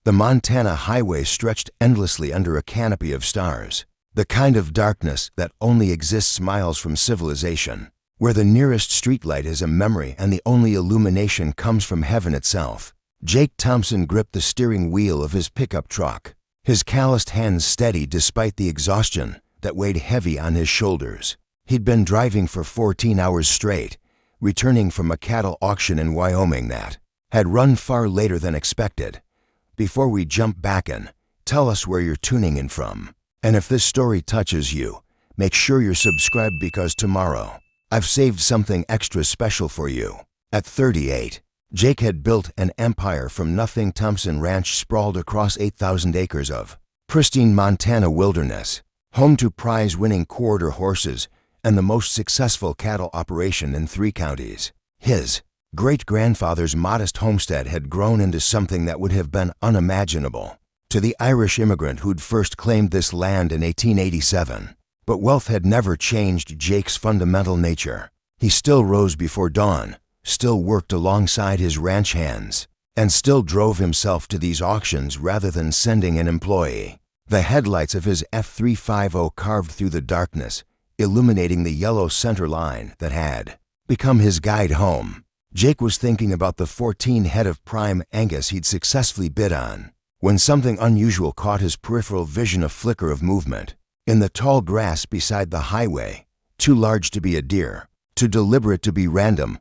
The Montana highway stretched endlessly under a canopy of stars, the kind of darkness that only exists miles from civilization, where the nearest streetlight is a memory and the only illumination comes from heaven itself. Jake Thompson gripped the steering wheel of his pickup truck, his calloused hands steady despite the exhaustion that weighed heavy on his shoulders. He'd been driving for 14 hours straight, returning from a cattle auction in Wyoming that had run far later than expected. Before we jump back in, tell us where you're tuning in from. And if this story touches you, make sure you're subscribed because tomorrow, I've saved something extra special for you. At 38, Jake had built an empire from nothing. Thompson Ranch sprawled across 8,000 acres of pristine Montana wilderness, home to prize-winning quarter horses and the most successful cattle operation in 3 counties. His great-grandfather's modest homestead had grown into something that would have been unimaginable to the Irish immigrant who'd first claimed this land in 1887. But wealth had never changed Jake's fundamental nature. He still rose before dawn, still worked alongside his ranch hands, and still drove himself to these auctions rather than sending an employee. The headlights of his F350 carved through the darkness, illuminating the yellow center line that had become his guide home. Jake was thinking about the 14 head of prime Angus he'd successfully bid on, when something unusual caught his peripheral vision. A flicker of movement in the tall grass beside the highway, too large to be a deer, too deliberate to be random.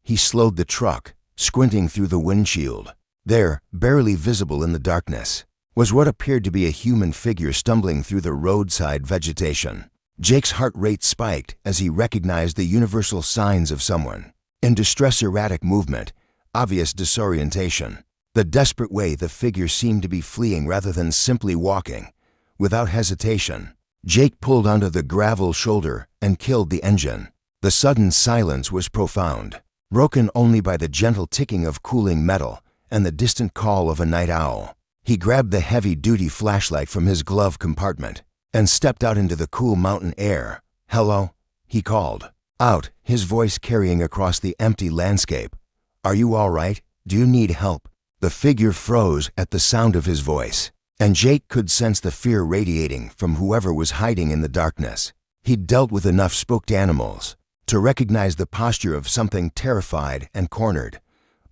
He slowed the truck, squinting through the windshield. There, barely visible in the darkness, was what appeared to be a human figure stumbling through the roadside vegetation. Jake's heart rate spiked as he recognized the universal signs of someone in distress: erratic movement, obvious disorientation, the desperate way the figure seemed to be fleeing rather than simply walking. Without hesitation, Jake pulled onto the gravel shoulder and killed the engine. The sudden silence was profound, broken only by the gentle ticking of cooling metal and the distant call of a night owl. He grabbed the heavy-duty flashlight from his glove compartment and stepped out into the cool mountain air. "Hello?" he called out, his voice carrying across the empty landscape. "Are you all right? Do you need help?" The figure froze at the sound of his voice, and Jake could sense the fear radiating from whoever was hiding in the darkness. He'd dealt with enough spooked animals to recognize the posture of something terrified and cornered,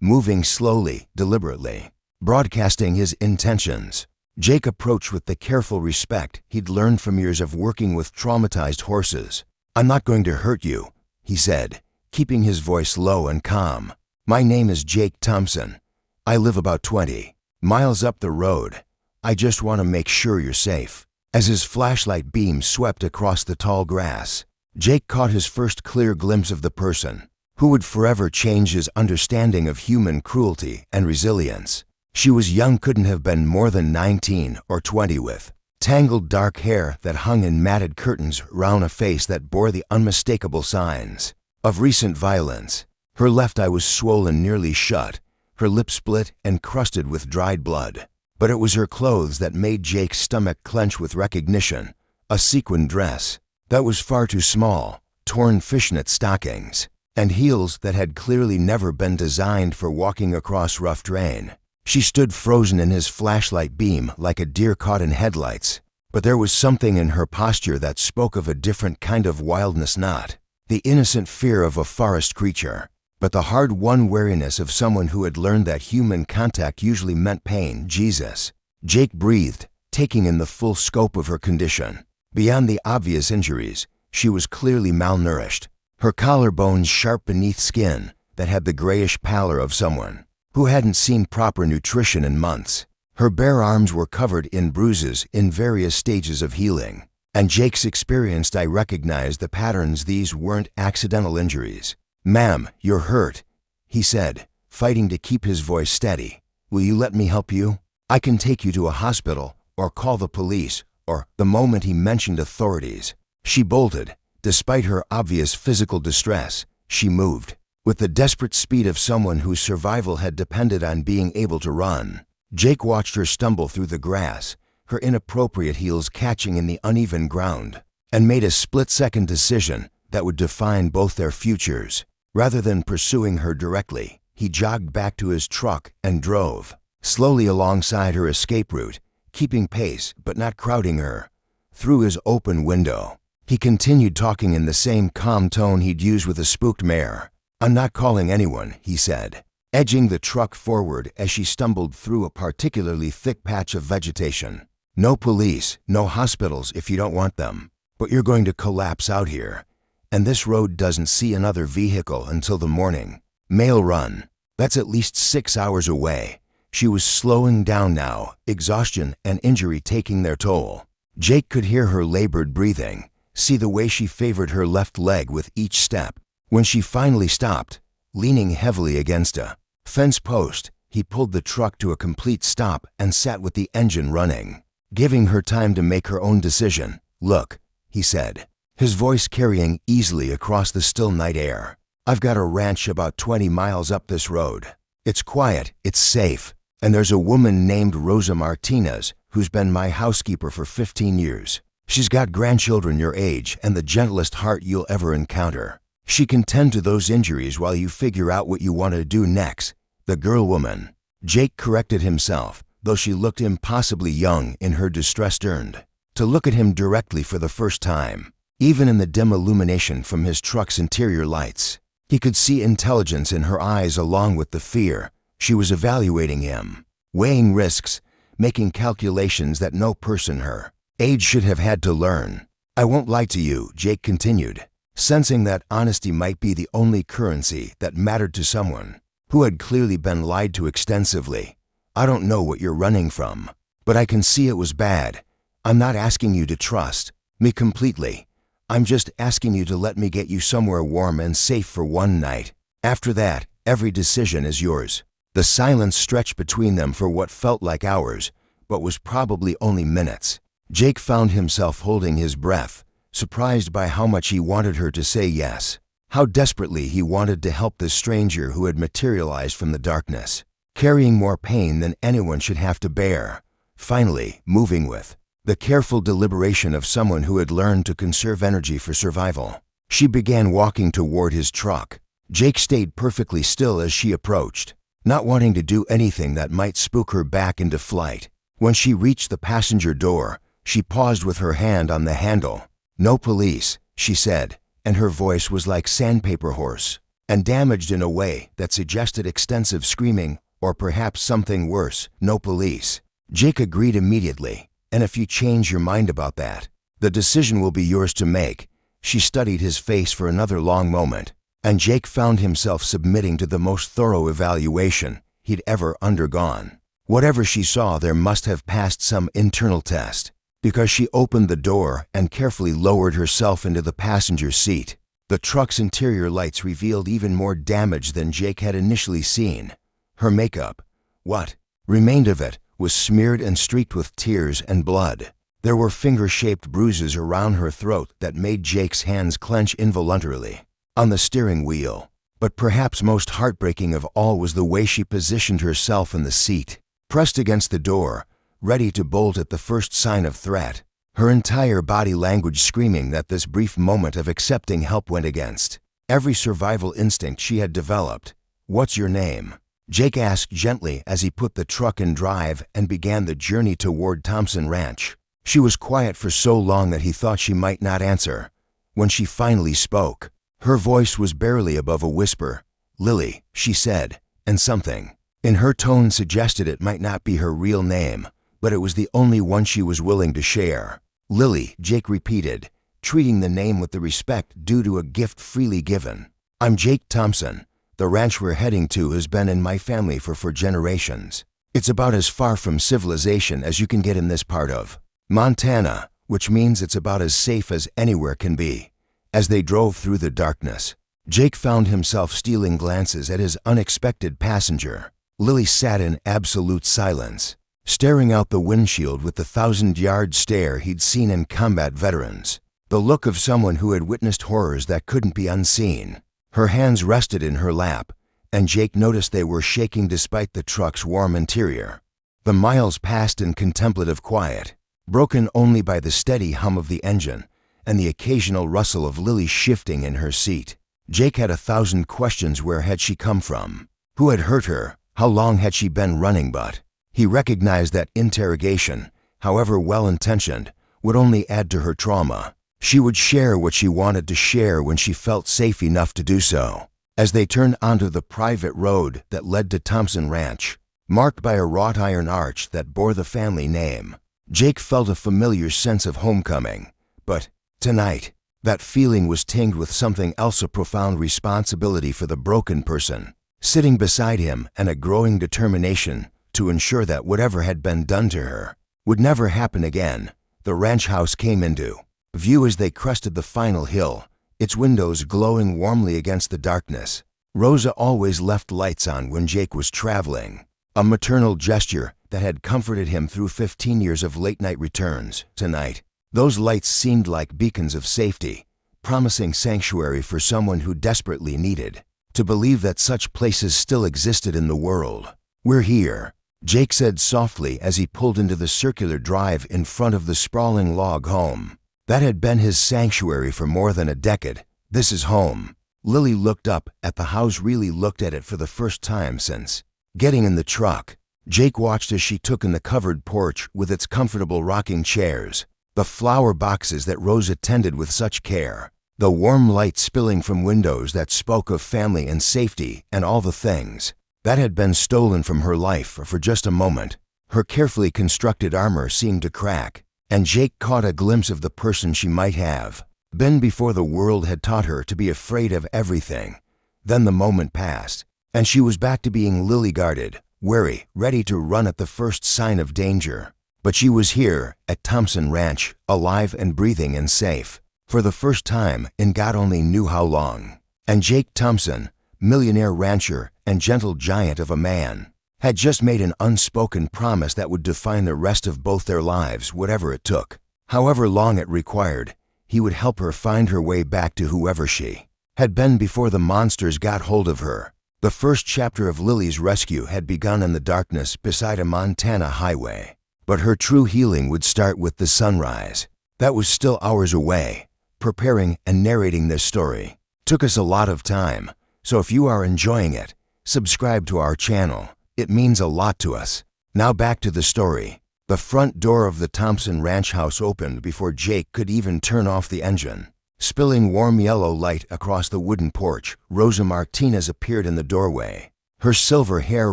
moving slowly, deliberately, broadcasting his intentions. Jake approached with the careful respect he'd learned from years of working with traumatized horses. "I'm not going to hurt you," he said, keeping his voice low and calm. "My name is Jake Thompson. I live about 20 miles up the road. I just want to make sure you're safe." As his flashlight beam swept across the tall grass, Jake caught his first clear glimpse of the person who would forever change his understanding of human cruelty and resilience. She was young, couldn't have been more than 19 or 20, with tangled dark hair that hung in matted curtains round a face that bore the unmistakable signs of recent violence. Her left eye was swollen nearly shut, her lips split and crusted with dried blood. But it was her clothes that made Jake's stomach clench with recognition. A sequin dress that was far too small, torn fishnet stockings, and heels that had clearly never been designed for walking across rough terrain. She stood frozen in his flashlight beam like a deer caught in headlights, but there was something in her posture that spoke of a different kind of wildness, not the innocent fear of a forest creature, but the hard-won wariness of someone who had learned that human contact usually meant pain. "Jesus." Jake breathed, taking in the full scope of her condition. Beyond the obvious injuries, she was clearly malnourished, her collarbones sharp beneath skin that had the grayish pallor of someone who hadn't seen proper nutrition in months. Her bare arms were covered in bruises in various stages of healing, and Jake's experienced eye recognized the patterns. These weren't accidental injuries. "Ma'am, you're hurt," he said, fighting to keep his voice steady. "Will you let me help you? I can take you to a hospital or call the police." Or, the moment he mentioned authorities, she bolted. Despite her obvious physical distress, she moved with the desperate speed of someone whose survival had depended on being able to run. Jake watched her stumble through the grass, her inappropriate heels catching in the uneven ground, and made a split-second decision that would define both their futures. Rather than pursuing her directly, he jogged back to his truck and drove. slowly alongside her escape route, keeping pace but not crowding her. Through his open window, he continued talking in the same calm tone he'd used with a spooked mare. "I'm not calling anyone," he said, edging the truck forward as she stumbled through a particularly thick patch of vegetation. "No police, no hospitals if you don't want them. But you're going to collapse out here. And this road doesn't see another vehicle until the morning. Mail run. That's at least 6 hours away." She was slowing down now, exhaustion and injury taking their toll. Jake could hear her labored breathing, see the way she favored her left leg with each step. When she finally stopped, leaning heavily against a fence post, he pulled the truck to a complete stop and sat with the engine running, giving her time to make her own decision. "Look," he said, his voice carrying easily across the still night air. "I've got a ranch about 20 miles up this road. It's quiet, it's safe, and there's a woman named Rosa Martinez who's been my housekeeper for 15 years. She's got grandchildren your age and the gentlest heart you'll ever encounter. She can tend to those injuries while you figure out what you want to do next." The girl woman. Jake corrected himself, though she looked impossibly young in her distress turned to look at him directly for the first time. Even in the dim illumination from his truck's interior lights, he could see intelligence in her eyes along with the fear. She was evaluating him, weighing risks, making calculations that no person her age should have had to learn. "I won't lie to you," Jake continued, sensing that honesty might be the only currency that mattered to someone who had clearly been lied to extensively. "I don't know what you're running from, but I can see it was bad. I'm not asking you to trust me completely. I'm just asking you to let me get you somewhere warm and safe for one night. After that, every decision is yours." The silence stretched between them for what felt like hours, but was probably only minutes. Jake found himself holding his breath, surprised by how much he wanted her to say yes, how desperately he wanted to help this stranger who had materialized from the darkness, carrying more pain than anyone should have to bear, finally moving with the careful deliberation of someone who had learned to conserve energy for survival. She began walking toward his truck. Jake stayed perfectly still as she approached, not wanting to do anything that might spook her back into flight. When she reached the passenger door, she paused with her hand on the handle. "No police," she said, and her voice was like sandpaper hoarse and damaged in a way that suggested extensive screaming or perhaps something worse. "No police." Jake agreed immediately. "And if you change your mind about that, the decision will be yours to make." She studied his face for another long moment, and Jake found himself submitting to the most thorough evaluation he'd ever undergone. Whatever she saw there must have passed some internal test, because she opened the door and carefully lowered herself into the passenger seat. The truck's interior lights revealed even more damage than Jake had initially seen. Her makeup, what remained of it, was smeared and streaked with tears and blood. There were finger-shaped bruises around her throat that made Jake's hands clench involuntarily on the steering wheel. But perhaps most heartbreaking of all was the way she positioned herself in the seat, pressed against the door, ready to bolt at the first sign of threat, her entire body language screaming that this brief moment of accepting help went against every survival instinct she had developed. "What's your name?" Jake asked gently as he put the truck in drive and began the journey toward Thompson Ranch. She was quiet for so long that he thought she might not answer. When she finally spoke, her voice was barely above a whisper. "Lily," she said, and something in her tone suggested it might not be her real name, but it was the only one she was willing to share. "Lily," Jake repeated, treating the name with the respect due to a gift freely given. "I'm Jake Thompson. The ranch we're heading to has been in my family for generations. It's about as far from civilization as you can get in this part of Montana, which means it's about as safe as anywhere can be." As they drove through the darkness, Jake found himself stealing glances at his unexpected passenger. Lily sat in absolute silence, staring out the windshield with the 1,000-yard stare he'd seen in combat veterans, the look of someone who had witnessed horrors that couldn't be unseen. Her hands rested in her lap, and Jake noticed they were shaking despite the truck's warm interior. The miles passed in contemplative quiet, broken only by the steady hum of the engine and the occasional rustle of Lily shifting in her seat. Jake had 1,000 questions. Where had she come from? Who had hurt her? How long had she been running? But He recognized that interrogation, however well-intentioned, would only add to her trauma. She would share what she wanted to share when she felt safe enough to do so. As they turned onto the private road that led to Thompson Ranch, marked by a wrought iron arch that bore the family name, Jake felt a familiar sense of homecoming. But tonight, that feeling was tinged with something else: a profound responsibility for the broken person sitting beside him and a growing determination to ensure that whatever had been done to her would never happen again. The ranch house came into view as they crested the final hill, its windows glowing warmly against the darkness. Rosa always left lights on when Jake was traveling, a maternal gesture that had comforted him through 15 years of late-night returns. Tonight, those lights seemed like beacons of safety, promising sanctuary for someone who desperately needed to believe that such places still existed in the world. "We're here," Jake said softly as he pulled into the circular drive in front of the sprawling log home that had been his sanctuary for more than a decade. "This is home." Lily looked up at the house, really looked at it for the first time since getting in the truck. Jake watched as she took in the covered porch with its comfortable rocking chairs, the flower boxes that Rosa tended with such care, the warm light spilling from windows that spoke of family and safety, and all the things that had been stolen from her life for just a moment. Her carefully constructed armor seemed to crack, and Jake caught a glimpse of the person she might have been before the world had taught her to be afraid of everything. Then the moment passed, and she was back to being Lily-guarded, wary, ready to run at the first sign of danger. But she was here, at Thompson Ranch, alive and breathing and safe, for the first time in God only knew how long. And Jake Thompson, millionaire rancher and gentle giant of a man, had just made an unspoken promise that would define the rest of both their lives, whatever it took. However long it required, he would help her find her way back to whoever she had been before the monsters got hold of her. The first chapter of Lily's rescue had begun in the darkness beside a Montana highway, but her true healing would start with the sunrise. That was still hours away. Preparing and narrating this story took us a lot of time, so if you are enjoying it, subscribe to our channel. It means a lot to us. Now back to the story. The front door of the Thompson Ranch house opened before Jake could even turn off the engine. Spilling warm yellow light across the wooden porch, Rosa Martinez appeared in the doorway, her silver hair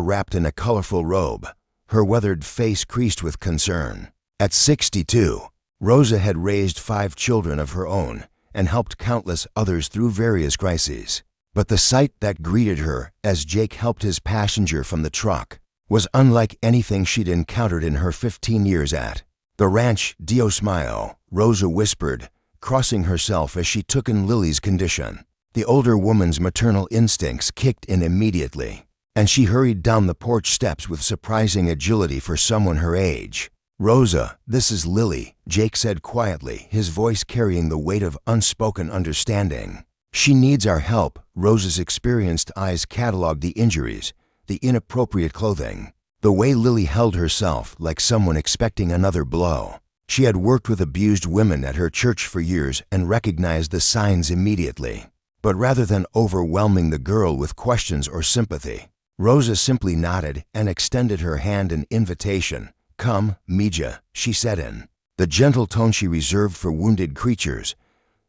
wrapped in a colorful robe, her weathered face creased with concern. At 62, Rosa had raised 5 children of her own and helped countless others through various crises. But the sight that greeted her as Jake helped his passenger from the truck was unlike anything she'd encountered in her 15 years at the ranch. "Dios mío," Rosa whispered, crossing herself as she took in Lily's condition. The older woman's maternal instincts kicked in immediately, and she hurried down the porch steps with surprising agility for someone her age. "Rosa, this is Lily," Jake said quietly, his voice carrying the weight of unspoken understanding. "She needs our help." Rosa's experienced eyes cataloged the injuries, the inappropriate clothing, the way Lily held herself like someone expecting another blow. She had worked with abused women at her church for years and recognized the signs immediately. But rather than overwhelming the girl with questions or sympathy, Rosa simply nodded and extended her hand in invitation. "Come, Mija," she said in the gentle tone she reserved for wounded creatures.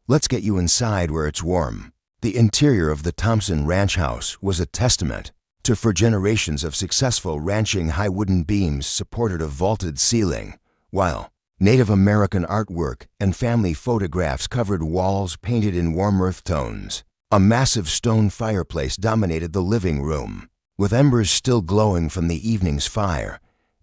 "Let's get you inside where it's warm." The interior of the Thompson Ranch house was a testament to for generations of successful ranching. High wooden beams supported a vaulted ceiling, while Native American artwork and family photographs covered walls painted in warm earth tones. A massive stone fireplace dominated the living room, with embers still glowing from the evening's fire.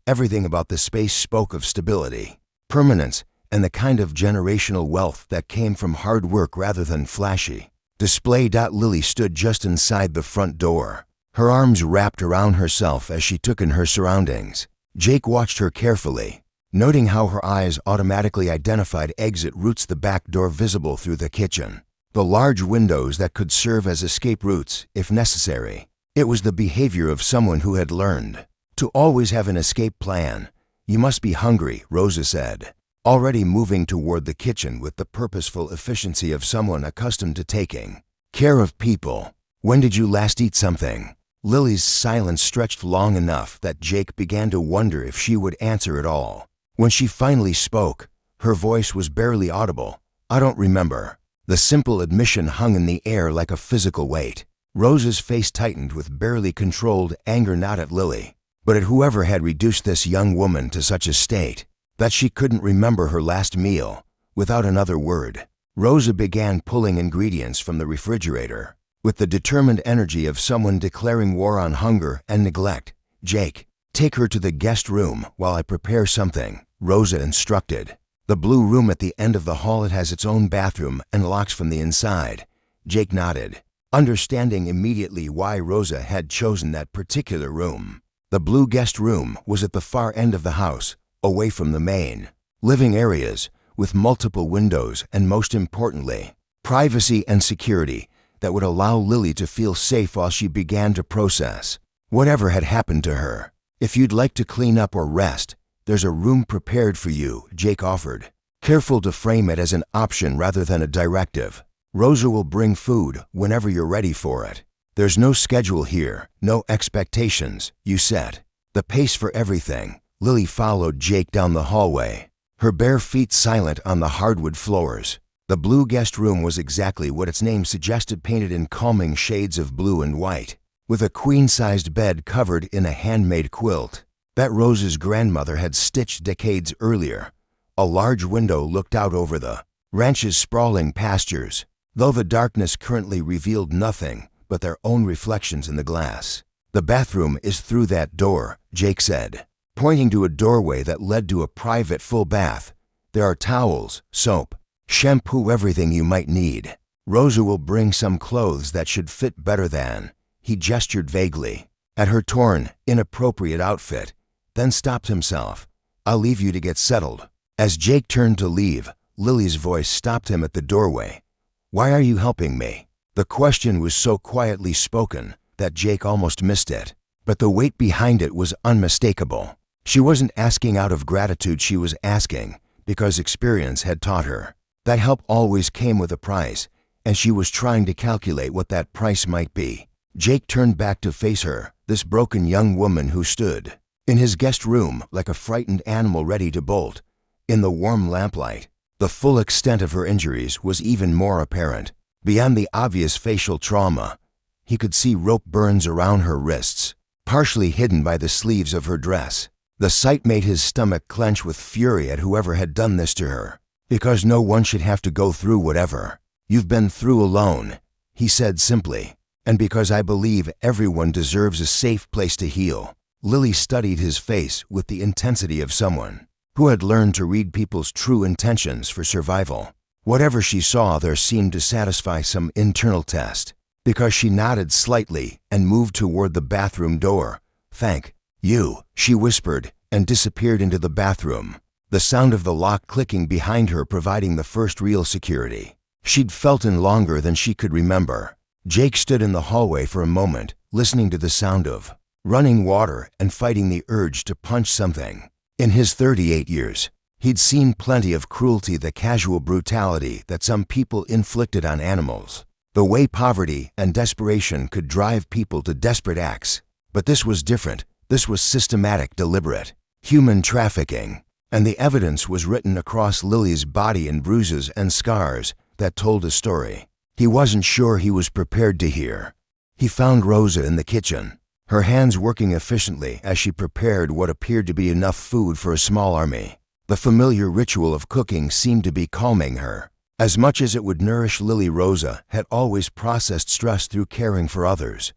Everything about the space spoke of stability, permanence, and the kind of generational wealth that came from hard work rather than flashy display. Lily stood just inside the front door, her arms wrapped around herself as she took in her surroundings. Jake watched her carefully, noting how her eyes automatically identified exit routes, the back door visible through the kitchen, the large windows that could serve as escape routes if necessary. It was the behavior of someone who had learned to always have an escape plan. "You must be hungry," Rosa said, already moving toward the kitchen with the purposeful efficiency of someone accustomed to taking care of people. "When did you last eat something?" Lily's silence stretched long enough that Jake began to wonder if she would answer at all. When she finally spoke, her voice was barely audible. "I don't remember." The simple admission hung in the air like a physical weight. Rosa's face tightened with barely controlled anger, not at Lily, but at whoever had reduced this young woman to such a state that she couldn't remember her last meal. Without another word, Rosa began pulling ingredients from the refrigerator with the determined energy of someone declaring war on hunger and neglect. "Jake, take her to the guest room while I prepare something," Rosa instructed. "The blue room at the end of the hall. It has its own bathroom and locks from the inside." Jake nodded, understanding immediately why Rosa had chosen that particular room. The blue guest room was at the far end of the house, away from the main living areas, with multiple windows and, most importantly, privacy and security that would allow Lily to feel safe while she began to process whatever had happened to her. "If you'd like to clean up or rest, there's a room prepared for you," Jake offered, careful to frame it as an option rather than a directive. "Rosa will bring food whenever you're ready for it. There's no schedule here, no expectations. You set the pace for everything." Lily followed Jake down the hallway, her bare feet silent on the hardwood floors. The blue guest room was exactly what its name suggested, painted in calming shades of blue and white, with a queen-sized bed covered in a handmade quilt that Rosa's grandmother had stitched decades earlier. A large window looked out over the ranch's sprawling pastures, though the darkness currently revealed nothing but their own reflections in the glass. "The bathroom is through that door," Jake said, pointing to a doorway that led to a private full bath. "There are towels, soap, shampoo, everything you might need. Rosa will bring some clothes that should fit better than," he gestured vaguely at her torn, inappropriate outfit, then stopped himself. "I'll leave you to get settled." As Jake turned to leave, Lily's voice stopped him at the doorway. "Why are you helping me?" The question was so quietly spoken that Jake almost missed it, but the weight behind it was unmistakable. She wasn't asking out of gratitude, she was asking because experience had taught her that help always came with a price, and she was trying to calculate what that price might be. Jake turned back to face her, this broken young woman who stood in his guest room like a frightened animal ready to bolt. In the warm lamplight, the full extent of her injuries was even more apparent. Beyond the obvious facial trauma, he could see rope burns around her wrists, partially hidden by the sleeves of her dress. The sight made his stomach clench with fury at whoever had done this to her, because no one should have to go through whatever you've been through alone, he said simply, "and because I believe everyone deserves a safe place to heal." Lily studied his face with the intensity of someone who had learned to read people's true intentions for survival. Whatever she saw there seemed to satisfy some internal test, because she nodded slightly and moved toward the bathroom door. "Thank you," she whispered, and disappeared into the bathroom, the sound of the lock clicking behind her providing the first real security she'd felt in longer than she could remember. Jake stood in the hallway for a moment, listening to the sound of running water and fighting the urge to punch something. In his 38 years, he'd seen plenty of cruelty, the casual brutality that some people inflicted on animals, the way poverty and desperation could drive people to desperate acts. But this was different. This was systematic, deliberate human trafficking, and the evidence was written across Lily's body in bruises and scars that told a story he wasn't sure he was prepared to hear. He found Rosa in the kitchen, her hands working efficiently as she prepared what appeared to be enough food for a small army. The familiar ritual of cooking seemed to be calming her as much as it would nourish Lily. Rosa had always processed stress through caring for others.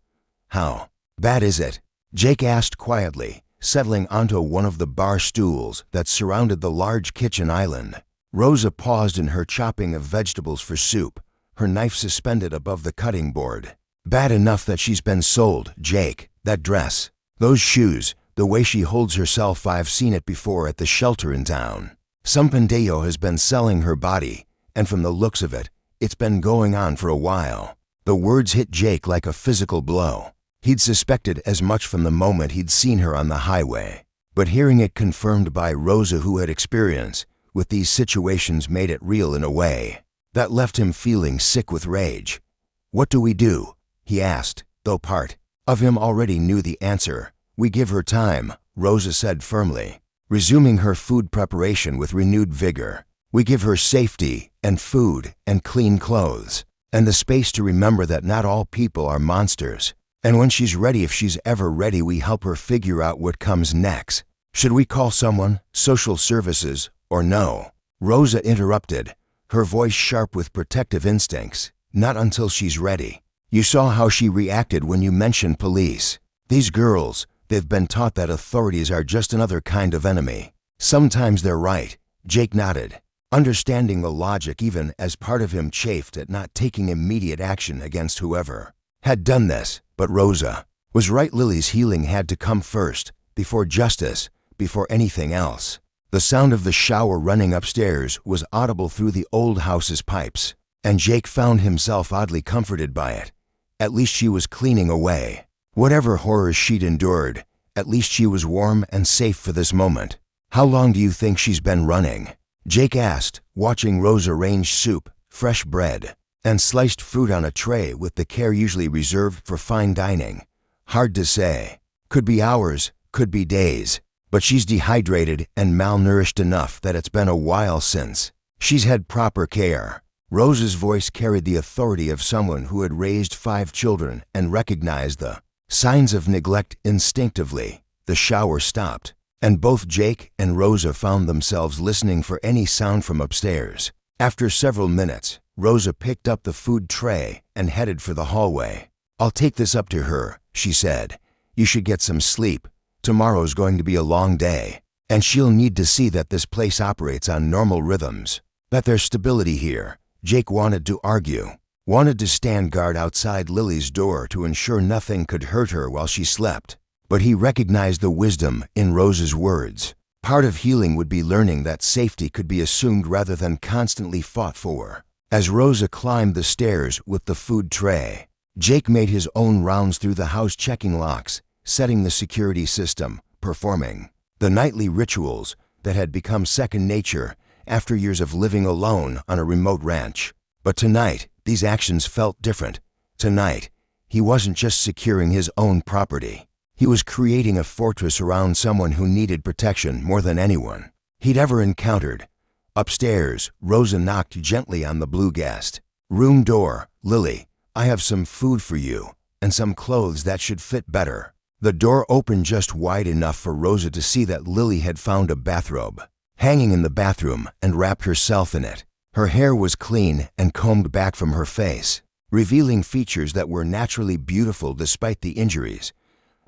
"How bad is it?" Jake asked quietly, settling onto one of the bar stools that surrounded the large kitchen island. Rosa paused in her chopping of vegetables for soup, her knife suspended above the cutting board. "Bad enough that she's been sold, Jake. That dress, those shoes, the way she holds herself, I've seen it before at the shelter in town. Some pendejo has been selling her body, and from the looks of it, it's been going on for a while." The words hit Jake like a physical blow. He'd suspected as much from the moment he'd seen her on the highway, but hearing it confirmed by Rosa, who had experience with these situations, made it real in a way that left him feeling sick with rage. "What do we do?" he asked, though part of him already knew the answer. We give her time, Rosa said firmly, resuming her food preparation with renewed vigor. We give her safety and food and clean clothes, and the space to remember that not all people are monsters. And when she's ready, if she's ever ready, we help her figure out what comes next. Should we call someone, social services, or no? Rosa interrupted, her voice sharp with protective instincts. Not until she's ready. You saw how she reacted when you mentioned police. These girls, they've been taught that authorities are just another kind of enemy. Sometimes they're right. Jake nodded, understanding the logic even as part of him chafed at not taking immediate action against whoever had done this. But Rosa was right. Lily's healing had to come first, before justice, before anything else. The sound of the shower running upstairs was audible through the old house's pipes, and Jake found himself oddly comforted by it. At least she was cleaning away whatever horrors she'd endured. At least she was warm and safe for this moment. How long do you think she's been running? Jake asked, watching Rose arrange soup, fresh bread, and sliced fruit on a tray with the care usually reserved for fine dining. Hard to say. Could be hours, could be days, but she's dehydrated and malnourished enough that it's been a while since she's had proper care. Rose's voice carried the authority of someone who had raised 5 children and recognized the signs of neglect instinctively. The shower stopped, and both Jake and Rosa found themselves listening for any sound from upstairs. After several minutes, Rosa picked up the food tray and headed for the hallway. I'll take this up to her, she said. You should get some sleep. Tomorrow's going to be a long day, and she'll need to see that this place operates on normal rhythms, that there's stability here. Jake wanted to argue, wanted to stand guard outside Lily's door to ensure nothing could hurt her while she slept. But he recognized the wisdom in Rose's words. Part of healing would be learning that safety could be assumed rather than constantly fought for. As Rosa climbed the stairs with the food tray, Jake made his own rounds through the house, checking locks, setting the security system, performing the nightly rituals that had become second nature after years of living alone on a remote ranch. But tonight, these actions felt different. Tonight, he wasn't just securing his own property. He was creating a fortress around someone who needed protection more than anyone he'd ever encountered. Upstairs, Rosa knocked gently on the blue guest room door. Lily, I have some food for you, and some clothes that should fit better. The door opened just wide enough for Rosa to see that Lily had found a bathrobe hanging in the bathroom and wrapped herself in it. Her hair was clean and combed back from her face, revealing features that were naturally beautiful despite the injuries.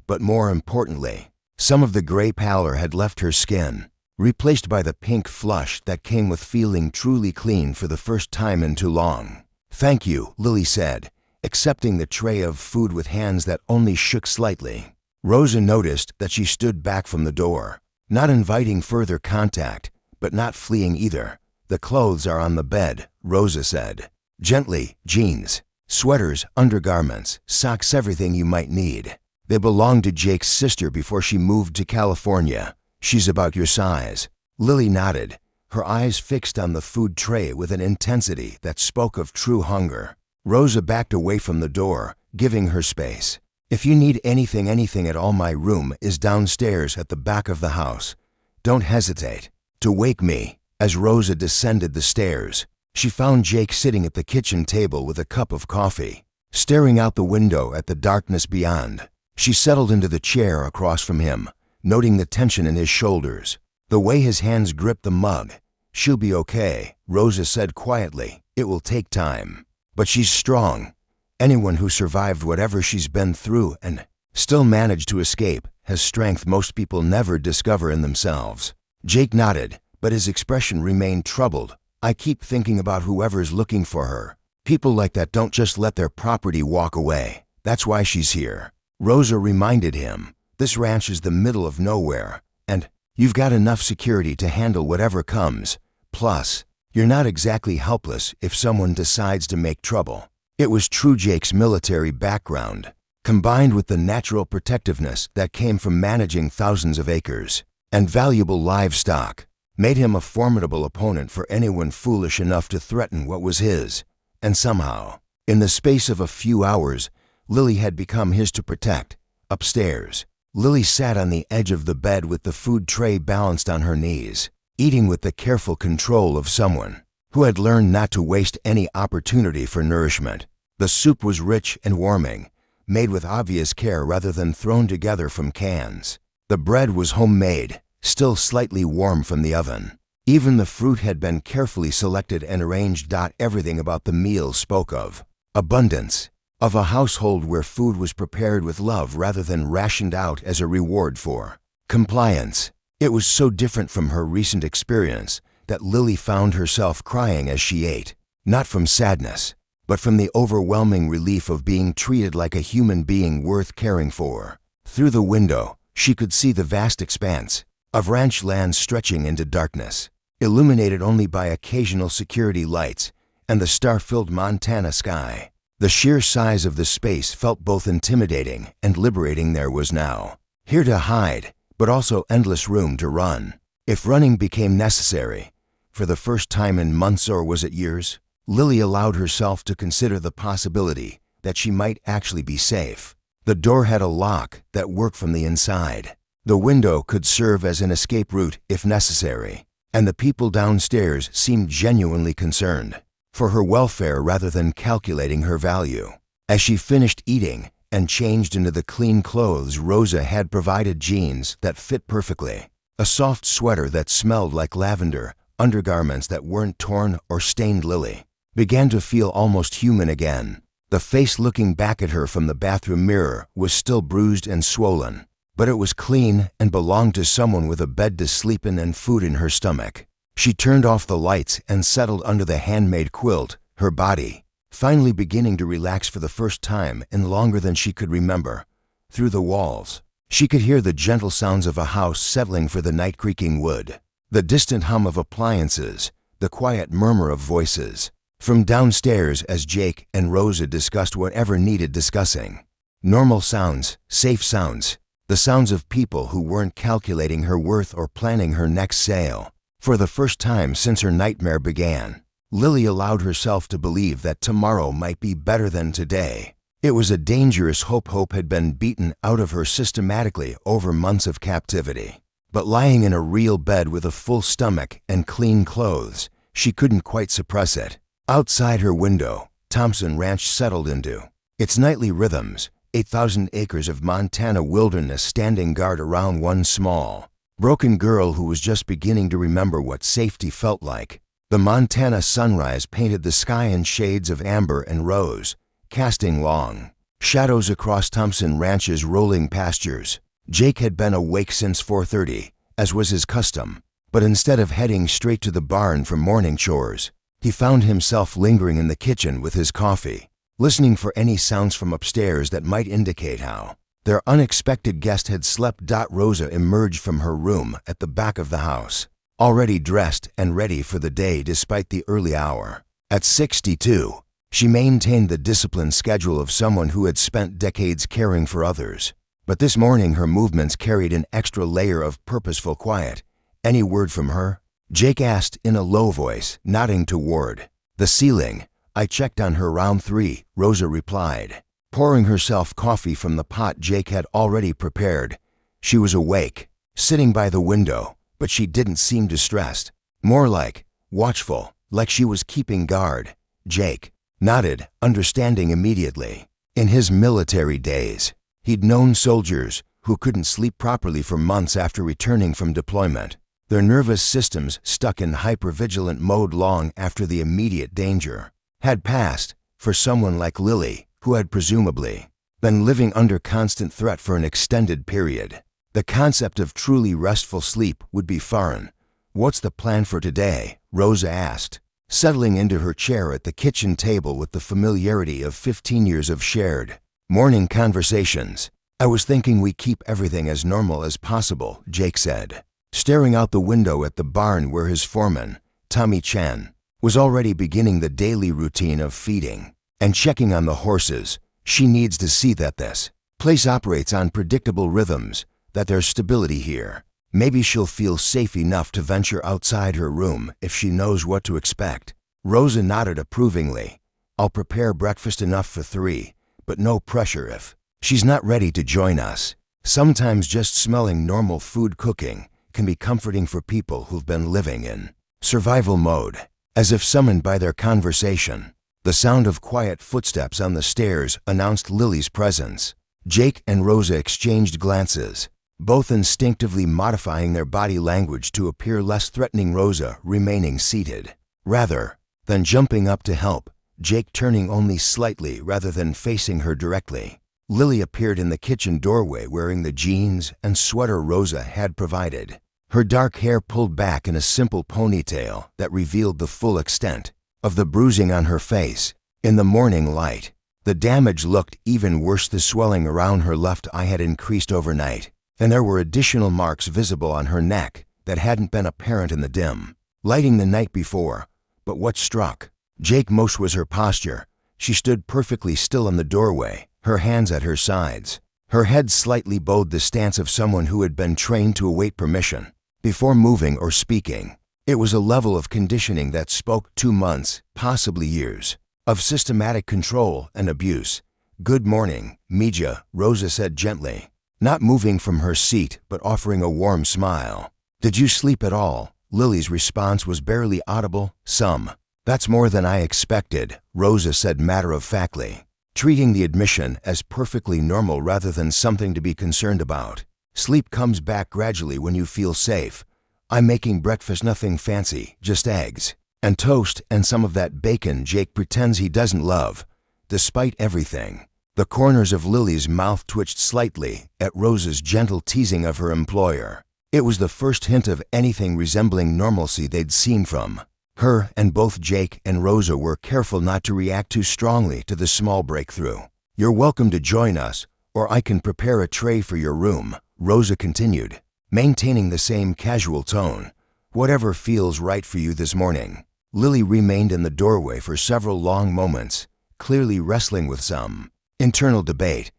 But more importantly, some of the gray pallor had left her skin, replaced by the pink flush that came with feeling truly clean for the first time in too long. Thank you, Lily said, accepting the tray of food with hands that only shook slightly. Rosa noticed that she stood back from the door, not inviting further contact, but not fleeing either. The clothes are on the bed, Rosa said. Gently, jeans, sweaters, undergarments, socks, everything you might need. They belonged to Jake's sister before she moved to California. She's about your size. Lily nodded, her eyes fixed on the food tray with an intensity that spoke of true hunger. Rosa backed away from the door, giving her space. If you need anything at all, my room is downstairs at the back of the house. Don't hesitate to wake me. As Rosa descended the stairs, she found Jake sitting at the kitchen table with a cup of coffee, staring out the window at the darkness beyond. She settled into the chair across from him, noting the tension in his shoulders, the way his hands gripped the mug. She'll be okay, Rosa said quietly. It will take time, but she's strong. Anyone who survived whatever she's been through and still managed to escape has strength most people never discover in themselves. Jake nodded, but his expression remained troubled. I keep thinking about whoever's looking for her. People like that don't just let their property walk away. That's why she's here. Rosa reminded him, this ranch is the middle of nowhere, and you've got enough security to handle whatever comes. Plus, you're not exactly helpless if someone decides to make trouble. It was true. Jake's military background, combined with the natural protectiveness that came from managing thousands of acres and valuable livestock, made him a formidable opponent for anyone foolish enough to threaten what was his. And somehow, in the space of a few hours, Lily had become his to protect. Upstairs, Lily sat on the edge of the bed with the food tray balanced on her knees, eating with the careful control of someone who had learned not to waste any opportunity for nourishment. The soup was rich and warming, made with obvious care rather than thrown together from cans. The bread was homemade, still slightly warm from the oven. Even the fruit had been carefully selected and arranged. Everything about the meal spoke of abundance, of a household where food was prepared with love rather than rationed out as a reward for compliance. It was so different from her recent experience that Lily found herself crying as she ate, not from sadness, but from the overwhelming relief of being treated like a human being worth caring for. Through the window, she could see the vast expanse of ranch land stretching into darkness, illuminated only by occasional security lights and the star-filled Montana sky. The sheer size of the space felt both intimidating and liberating. There was now here to hide, but also endless room to run, if running became necessary. For the first time in months, or was it years, Lily allowed herself to consider the possibility that she might actually be safe. The door had a lock that worked from the inside. The window could serve as an escape route if necessary, and the people downstairs seemed genuinely concerned for her welfare rather than calculating her value. As she finished eating and changed into the clean clothes Rosa had provided, jeans that fit perfectly, a soft sweater that smelled like lavender, undergarments that weren't torn or stained, Lily began to feel almost human again. The face looking back at her from the bathroom mirror was still bruised and swollen, but it was clean and belonged to someone with a bed to sleep in and food in her stomach. She turned off the lights and settled under the handmade quilt, her body finally beginning to relax for the first time in longer than she could remember. Through the walls, she could hear the gentle sounds of a house settling for the night, creaking wood, the distant hum of appliances, the quiet murmur of voices from downstairs as Jake and Rosa discussed whatever needed discussing. Normal sounds, safe sounds, the sounds of people who weren't calculating her worth or planning her next sale. For the first time since her nightmare began, Lily allowed herself to believe that tomorrow might be better than today. It was a dangerous hope. Hope had been beaten out of her systematically over months of captivity. But lying in a real bed with a full stomach and clean clothes, she couldn't quite suppress it. Outside her window, Thompson Ranch settled into its nightly rhythms, 8,000 acres of Montana wilderness standing guard around one small, broken girl who was just beginning to remember what safety felt like. The Montana sunrise painted the sky in shades of amber and rose, casting long shadows across Thompson Ranch's rolling pastures. Jake had been awake since 4:30, as was his custom, but instead of heading straight to the barn for morning chores, he found himself lingering in the kitchen with his coffee, listening for any sounds from upstairs that might indicate how their unexpected guest had slept. Rosa emerged from her room at the back of the house, already dressed and ready for the day despite the early hour. At 62, she maintained the disciplined schedule of someone who had spent decades caring for others. But this morning her movements carried an extra layer of purposeful quiet. "Any word from her?" Jake asked in a low voice, nodding toward the ceiling. "I checked on her around 3, Rosa replied, pouring herself coffee from the pot Jake had already prepared. She was awake, sitting by the window, but she didn't seem distressed. More like watchful, like she was keeping guard. Jake nodded, understanding immediately. In his military days, he'd known soldiers who couldn't sleep properly for months after returning from deployment, their nervous systems stuck in hypervigilant mode long after the immediate danger had passed. For someone like Lily, who had presumably been living under constant threat for an extended period, the concept of truly restful sleep would be foreign. "What's the plan for today?" Rosa asked, settling into her chair at the kitchen table with the familiarity of 15 years of shared morning conversations. "I was thinking we keep everything as normal as possible," Jake said, staring out the window at the barn where his foreman, Tommy Chen, was already beginning the daily routine of feeding and checking on the horses. "She needs to see that this place operates on predictable rhythms, that there's stability here. Maybe she'll feel safe enough to venture outside her room if she knows what to expect." Rosa nodded approvingly. "I'll prepare breakfast enough for 3, but no pressure if she's not ready to join us. Sometimes just smelling normal food cooking can be comforting for people who've been living in survival mode. As if summoned by their conversation, the sound of quiet footsteps on the stairs announced Lily's presence. Jake and Rosa exchanged glances, both instinctively modifying their body language to appear less threatening. Rosa remaining seated, rather than jumping up to help, Jake turning only slightly rather than facing her directly. Lily appeared in the kitchen doorway wearing the jeans and sweater Rosa had provided, her dark hair pulled back in a simple ponytail that revealed the full extent of the bruising on her face. In the morning light, the damage looked even worse. The swelling around her left eye had increased overnight, and there were additional marks visible on her neck that hadn't been apparent in the dim lighting the night before. But what struck Jake most was her posture. She stood perfectly still in the doorway, her hands at her sides, her head slightly bowed, the stance of someone who had been trained to await permission before moving or speaking. It was a level of conditioning that spoke 2 months, possibly years, of systematic control and abuse. "Good morning, Mija," Rosa said gently, not moving from her seat but offering a warm smile. "Did you sleep at all?" Lily's response was barely audible. "Some." "That's more than I expected," Rosa said matter-of-factly, treating the admission as perfectly normal rather than something to be concerned about. "Sleep comes back gradually when you feel safe. I'm making breakfast, nothing fancy, just eggs and toast and some of that bacon Jake pretends he doesn't love, despite everything." The corners of Lily's mouth twitched slightly at Rosa's gentle teasing of her employer. It was the first hint of anything resembling normalcy they'd seen from her, and both Jake and Rosa were careful not to react too strongly to the small breakthrough. "You're welcome to join us, or I can prepare a tray for your room," Rosa continued, maintaining the same casual tone. "Whatever feels right for you this morning." Lily remained in the doorway for several long moments, clearly wrestling with some internal debate.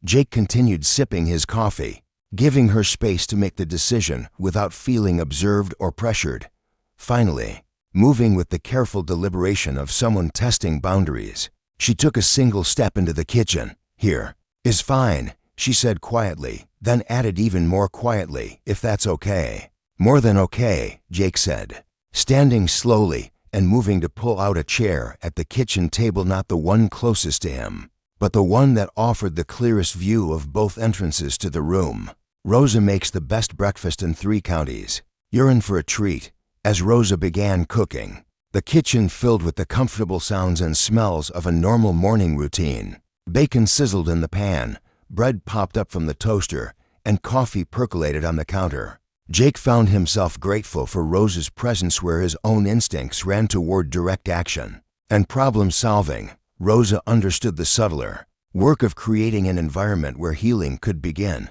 Jake continued sipping his coffee, giving her space to make the decision without feeling observed or pressured. Finally, moving with the careful deliberation of someone testing boundaries, she took a single step into the kitchen. "Here is fine," she said quietly, then added even more quietly, "if that's okay." "More than okay," Jake said, standing slowly and moving to pull out a chair at the kitchen table, not the one closest to him, but the one that offered the clearest view of both entrances to the room. "Rosa makes the best breakfast in 3 counties. You're in for a treat." As Rosa began cooking, the kitchen filled with the comfortable sounds and smells of a normal morning routine. Bacon sizzled in the pan, bread popped up from the toaster, and coffee percolated on the counter. Jake found himself grateful for Rosa's presence where his own instincts ran toward direct action and problem solving. Rosa understood the subtler work of creating an environment where healing could begin.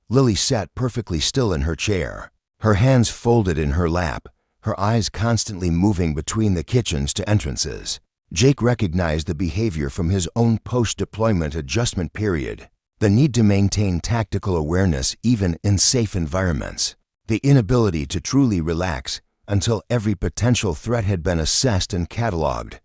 Lily sat perfectly still in her chair, her hands folded in her lap, her eyes constantly moving between the kitchens to entrances. Jake recognized the behavior from his own post-deployment adjustment period, the need to maintain tactical awareness even in safe environments, the inability to truly relax until every potential threat had been assessed and cataloged.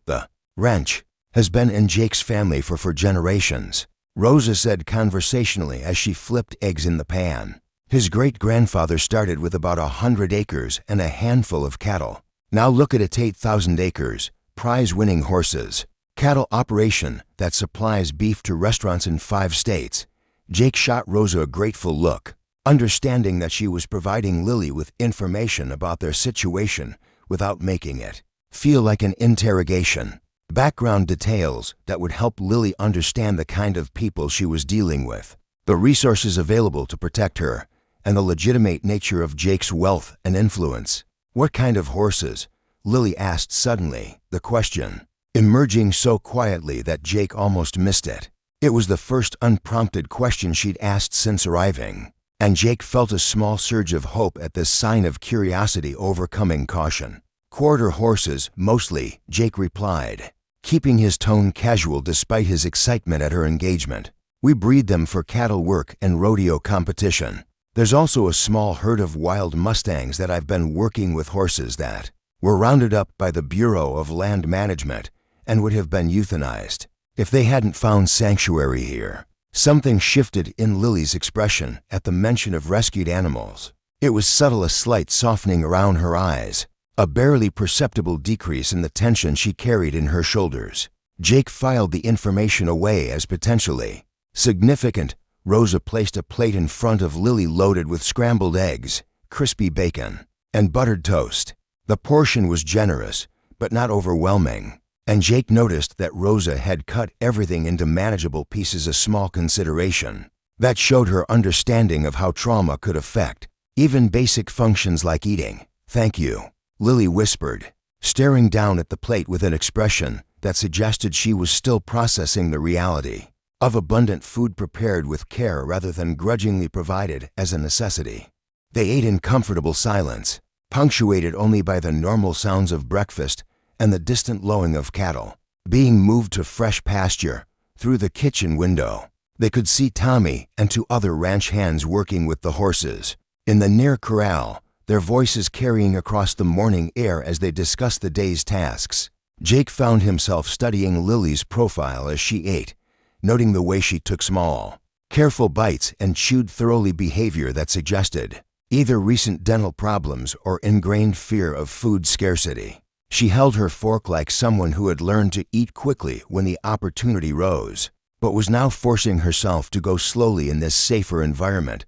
"The wrench has been in Jake's family for generations," Rosa said conversationally as she flipped eggs in the pan. "His great-grandfather started with about 100 acres and a handful of cattle. Now look at it, 8,000 acres, prize-winning horses, cattle operation that supplies beef to restaurants in 5 states. Jake shot Rosa a grateful look, understanding that she was providing Lily with information about their situation without making it feel like an interrogation. Background details that would help Lily understand the kind of people she was dealing with, the resources available to protect her, and the legitimate nature of Jake's wealth and influence. "What kind of horses?" Lily asked suddenly, the question emerging so quietly that Jake almost missed it. It was the first unprompted question she'd asked since arriving, and Jake felt a small surge of hope at this sign of curiosity overcoming caution. "Quarter horses, mostly," Jake replied, keeping his tone casual despite his excitement at her engagement. "We breed them for cattle work and rodeo competition. There's also a small herd of wild Mustangs that I've been working with, horses that were rounded up by the Bureau of Land Management and would have been euthanized." if they hadn't found sanctuary here. Something shifted in Lily's expression at the mention of rescued animals. It was subtle, a slight softening around her eyes, a barely perceptible decrease in the tension she carried in her shoulders. Jake filed the information away as potentially significant. Rosa placed a plate in front of Lily loaded with scrambled eggs, crispy bacon, and buttered toast. The portion was generous, but not overwhelming, and Jake noticed that Rosa had cut everything into manageable pieces, a small consideration that showed her understanding of how trauma could affect even basic functions like eating. "Thank you," Lily whispered, staring down at the plate with an expression that suggested she was still processing the reality of abundant food prepared with care rather than grudgingly provided as a necessity. They ate in comfortable silence, punctuated only by the normal sounds of breakfast and the distant lowing of cattle being moved to fresh pasture. Through the kitchen window, they could see Tommy and 2 other ranch hands working with the horses in the near corral, their voices carrying across the morning air as they discussed the day's tasks. Jake found himself studying Lily's profile as she ate, noting the way she took small, careful bites and chewed thoroughly, behavior that suggested either recent dental problems or ingrained fear of food scarcity. She held her fork like someone who had learned to eat quickly when the opportunity rose, but was now forcing herself to go slowly in this safer environment.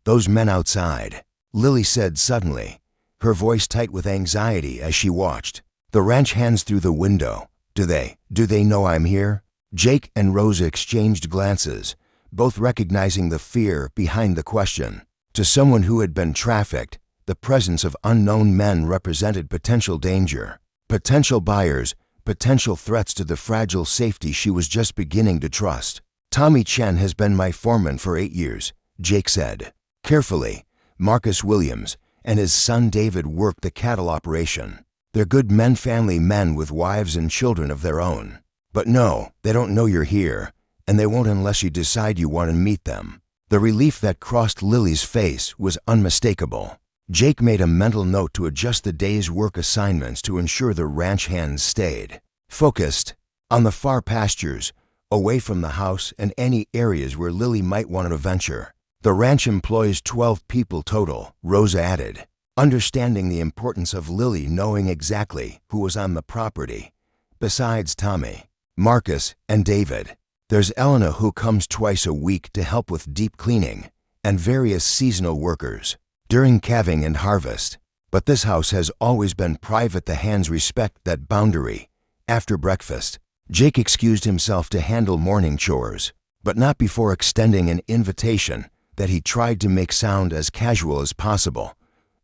"Those men outside," Lily said suddenly, her voice tight with anxiety as she watched the ranch hands through the window. Do they know I'm here?" Jake and Rosa exchanged glances, both recognizing the fear behind the question. To someone who had been trafficked, the presence of unknown men represented potential danger, potential buyers, potential threats to the fragile safety she was just beginning to trust. "Tommy Chen has been my foreman for 8 years, Jake said. Carefully, Marcus Williams and his son David worked the cattle operation. They're good men, family men with wives and children of their own. But no, they don't know you're here, and they won't unless you decide you want to meet them." The relief that crossed Lily's face was unmistakable. Jake made a mental note to adjust the day's work assignments to ensure the ranch hands stayed focused on the far pastures, away from the house and any areas where Lily might want to venture. "The ranch employs 12 people total," Rosa added, understanding the importance of Lily knowing exactly who was on the property. "Besides Tommy, Marcus, and David, there's Elena, who comes twice a week to help with deep cleaning, and various seasonal workers during calving and harvest. But this house has always been private. The hands respect that boundary." After breakfast, Jake excused himself to handle morning chores, but not before extending an invitation that he tried to make sound as casual as possible.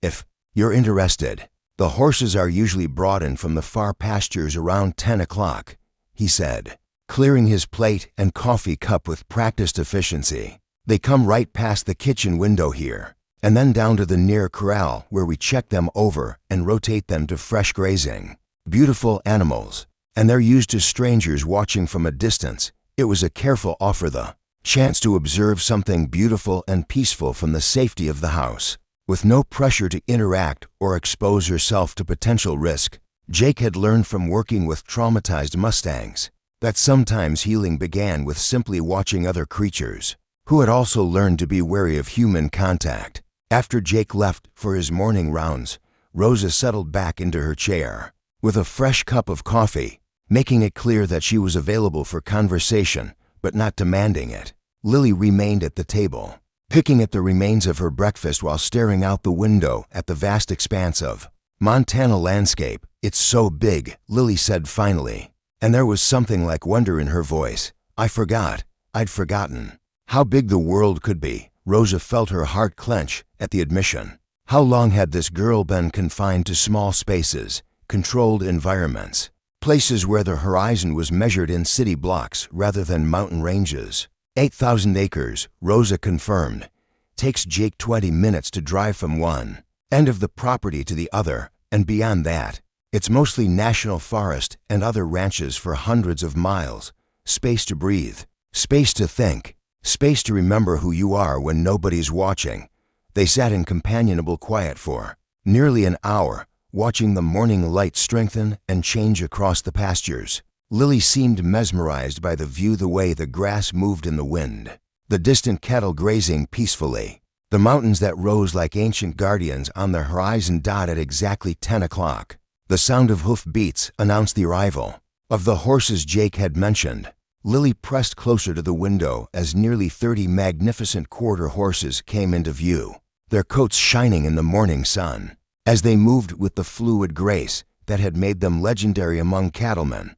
"If you're interested, the horses are usually brought in from the far pastures around 10 o'clock, he said, clearing his plate and coffee cup with practiced efficiency. "They come right past the kitchen window here, and then down to the near corral where we check them over and rotate them to fresh grazing. Beautiful animals, and they're used to strangers watching from a distance." It was a careful offer, the chance to observe something beautiful and peaceful from the safety of the house, with no pressure to interact or expose herself to potential risk. Jake had learned from working with traumatized Mustangs that sometimes healing began with simply watching other creatures who had also learned to be wary of human contact. After Jake left for his morning rounds, Rosa settled back into her chair with a fresh cup of coffee, making it clear that she was available for conversation, but not demanding it. Lily remained at the table, picking at the remains of her breakfast while staring out the window at the vast expanse of Montana landscape. "It's so big," Lily said finally, and there was something like wonder in her voice. I'd forgotten how big the world could be." Rosa felt her heart clench at the admission. How long had this girl been confined to small spaces, controlled environments, places where the horizon was measured in city blocks rather than mountain ranges? 8,000 acres, Rosa confirmed. Takes Jake 20 minutes to drive from one end of the property to the other, and beyond that, it's mostly national forest and other ranches for hundreds of miles. Space to breathe, space to think, space to remember who you are when nobody's watching. They sat in companionable quiet for nearly an hour, watching the morning light strengthen and change across the pastures. Lily seemed mesmerized by the view, the way the grass moved in the wind, the distant cattle grazing peacefully, the mountains that rose like ancient guardians on the horizon. At exactly 10 o'clock, the sound of hoof beats announced the arrival of the horses Jake had mentioned. Lily pressed closer to the window as nearly 30 magnificent quarter horses came into view, their coats shining in the morning sun, as they moved with the fluid grace that had made them legendary among cattlemen.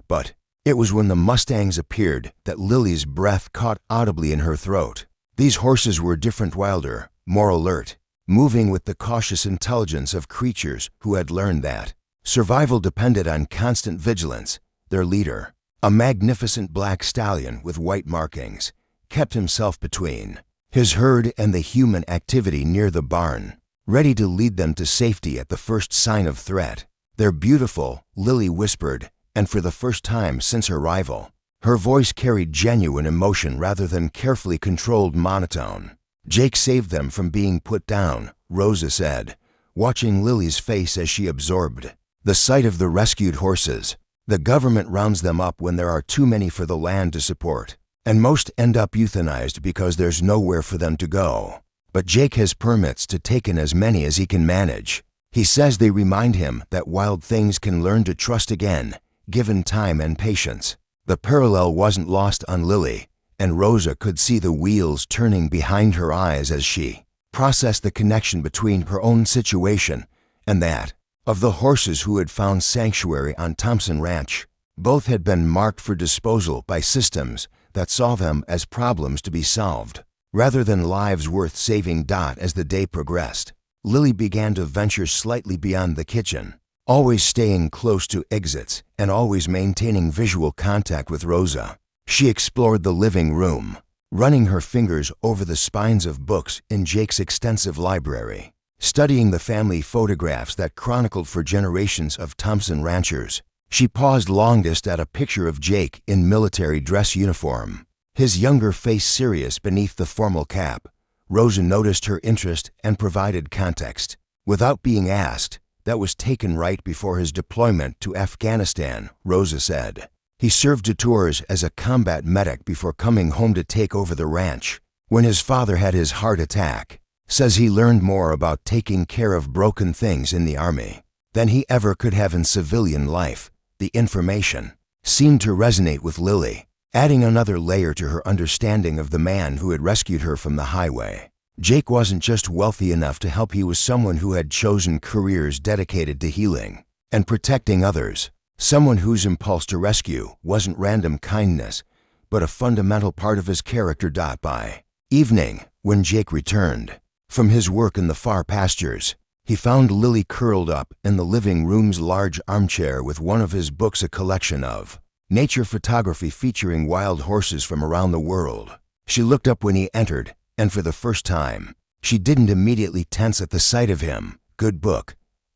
But it was when the Mustangs appeared that Lily's breath caught audibly in her throat. These horses were different, wilder, more alert, moving with the cautious intelligence of creatures who had learned that survival depended on constant vigilance. Their leader, a magnificent black stallion with white markings, kept himself between his herd and the human activity near the barn, ready to lead them to safety at the first sign of threat. "They're beautiful," Lily whispered, and for the first time since her arrival, her voice carried genuine emotion rather than carefully controlled monotone. "Jake saved them from being put down," Rosa said, watching Lily's face as she absorbed the sight of the rescued horses. "The government rounds them up when there are too many for the land to support, and most end up euthanized because there's nowhere for them to go. But Jake has permits to take in as many as he can manage. He says they remind him that wild things can learn to trust again, given time and patience." The parallel wasn't lost on Lily, and Rosa could see the wheels turning behind her eyes as she processed the connection between her own situation and that of the horses who had found sanctuary on Thompson Ranch. Both had been marked for disposal by systems that saw them as problems to be solved, rather than lives worth saving. As the day progressed, Lily began to venture slightly beyond the kitchen, always staying close to exits and always maintaining visual contact with Rosa. She explored the living room, running her fingers over the spines of books in Jake's extensive library, studying the family photographs that chronicled for generations of Thompson ranchers. She paused longest at a picture of Jake in military dress uniform, his younger face serious beneath the formal cap. Rosa noticed her interest and provided context. "Without being asked, that was taken right before his deployment to Afghanistan," Rosa said. "He served to tours as a combat medic before coming home to take over the ranch when his father had his heart attack. Says he learned more about taking care of broken things in the army than he ever could have in civilian life." The information seemed to resonate with Lily, adding another layer to her understanding of the man who had rescued her from the highway. Jake wasn't just wealthy enough to help, he was someone who had chosen careers dedicated to healing and protecting others, someone whose impulse to rescue wasn't random kindness, but a fundamental part of his character. By evening, when Jake returned from his work in the far pastures, he found Lily curled up in the living room's large armchair with one of his books, a collection of nature photography featuring wild horses from around the world. She looked up when he entered, and for the first time, she didn't immediately tense at the sight of him. "Good book?"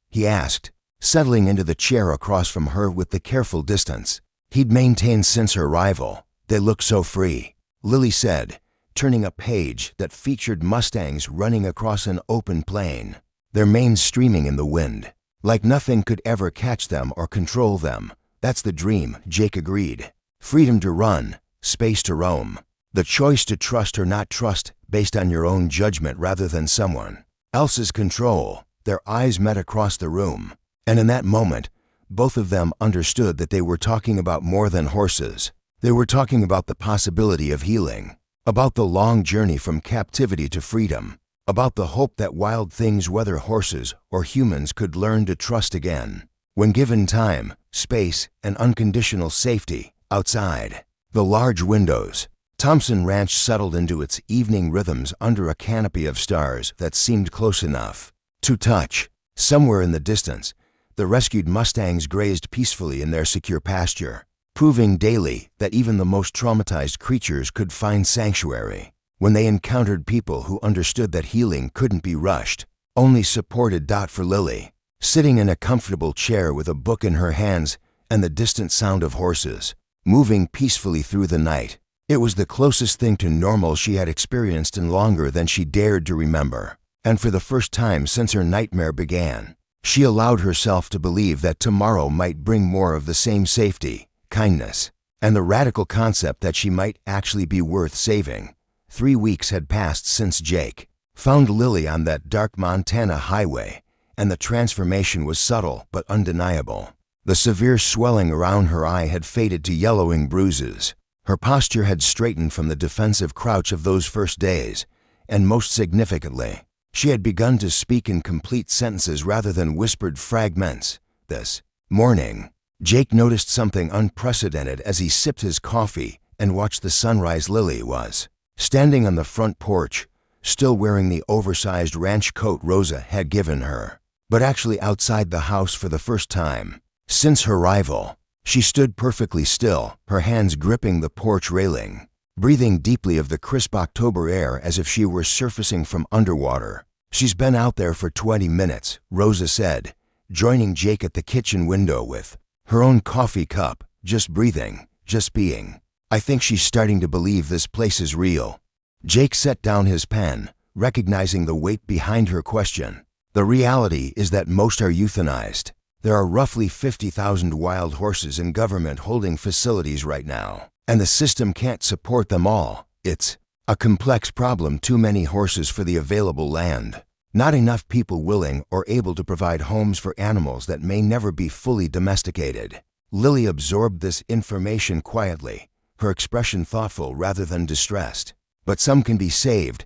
he asked, settling into the chair across from her with the careful distance he'd maintained since her arrival. "They look so free," Lily said, turning a page that featured Mustangs running across an open plain, their manes streaming in the wind, like nothing could ever catch them or control them. "That's the dream," Jake agreed. "Freedom to run, space to roam, the choice to trust or not trust based on your own judgment rather than someone else's control." Their eyes met across the room, and in that moment, both of them understood that they were talking about more than horses. They were talking about the possibility of healing, about the long journey from captivity to freedom, about the hope that wild things, whether horses or humans, could learn to trust again when given time, space, and unconditional safety. Outside the large windows, Thompson Ranch settled into its evening rhythms under a canopy of stars that seemed close enough to touch. Somewhere in the distance, the rescued Mustangs grazed peacefully in their secure pasture, proving daily that even the most traumatized creatures could find sanctuary when they encountered people who understood that healing couldn't be rushed, only supported. For Lily, sitting in a comfortable chair with a book in her hands and the distant sound of horses moving peacefully through the night, it was the closest thing to normal she had experienced in longer than she dared to remember. And for the first time since her nightmare began, she allowed herself to believe that tomorrow might bring more of the same safety, kindness, and the radical concept that she might actually be worth saving. 3 weeks had passed since Jake found Lily on that dark Montana highway, and the transformation was subtle but undeniable. The severe swelling around her eye had faded to yellowing bruises. Her posture had straightened from the defensive crouch of those first days, and most significantly, she had begun to speak in complete sentences rather than whispered fragments. This morning, Jake noticed something unprecedented as he sipped his coffee and watched the sunrise. Lily was standing on the front porch, still wearing the oversized ranch coat Rosa had given her, but actually outside the house for the first time since her arrival. She stood perfectly still, her hands gripping the porch railing, breathing deeply of the crisp October air as if she were surfacing from underwater. "She's been out there for 20 minutes, Rosa said, joining Jake at the kitchen window with her own coffee cup, just breathing, just being. "I think she's starting to believe this place is real." Jake set down his pen, recognizing the weight behind her question. "The reality is that most are euthanized. There are roughly 50,000 wild horses in government holding facilities right now, and the system can't support them all. It's a complex problem. Too many horses for the available land. Not enough people willing or able to provide homes for animals that may never be fully domesticated." Lily absorbed this information quietly, her expression thoughtful rather than distressed. "But some can be saved,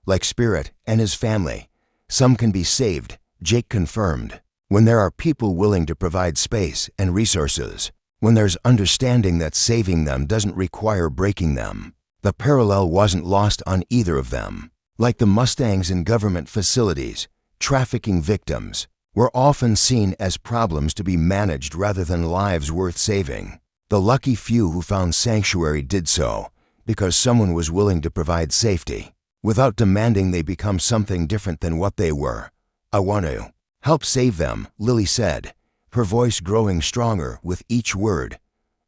like Spirit and his family. Some can be saved," Jake confirmed. "When there are people willing to provide space and resources, when there's understanding that saving them doesn't require breaking them." The parallel wasn't lost on either of them. Like the Mustangs in government facilities, trafficking victims were often seen as problems to be managed rather than lives worth saving. The lucky few who found sanctuary did so because someone was willing to provide safety. Without demanding they become something different than what they were. "I want to help save them," Lily said, her voice growing stronger with each word.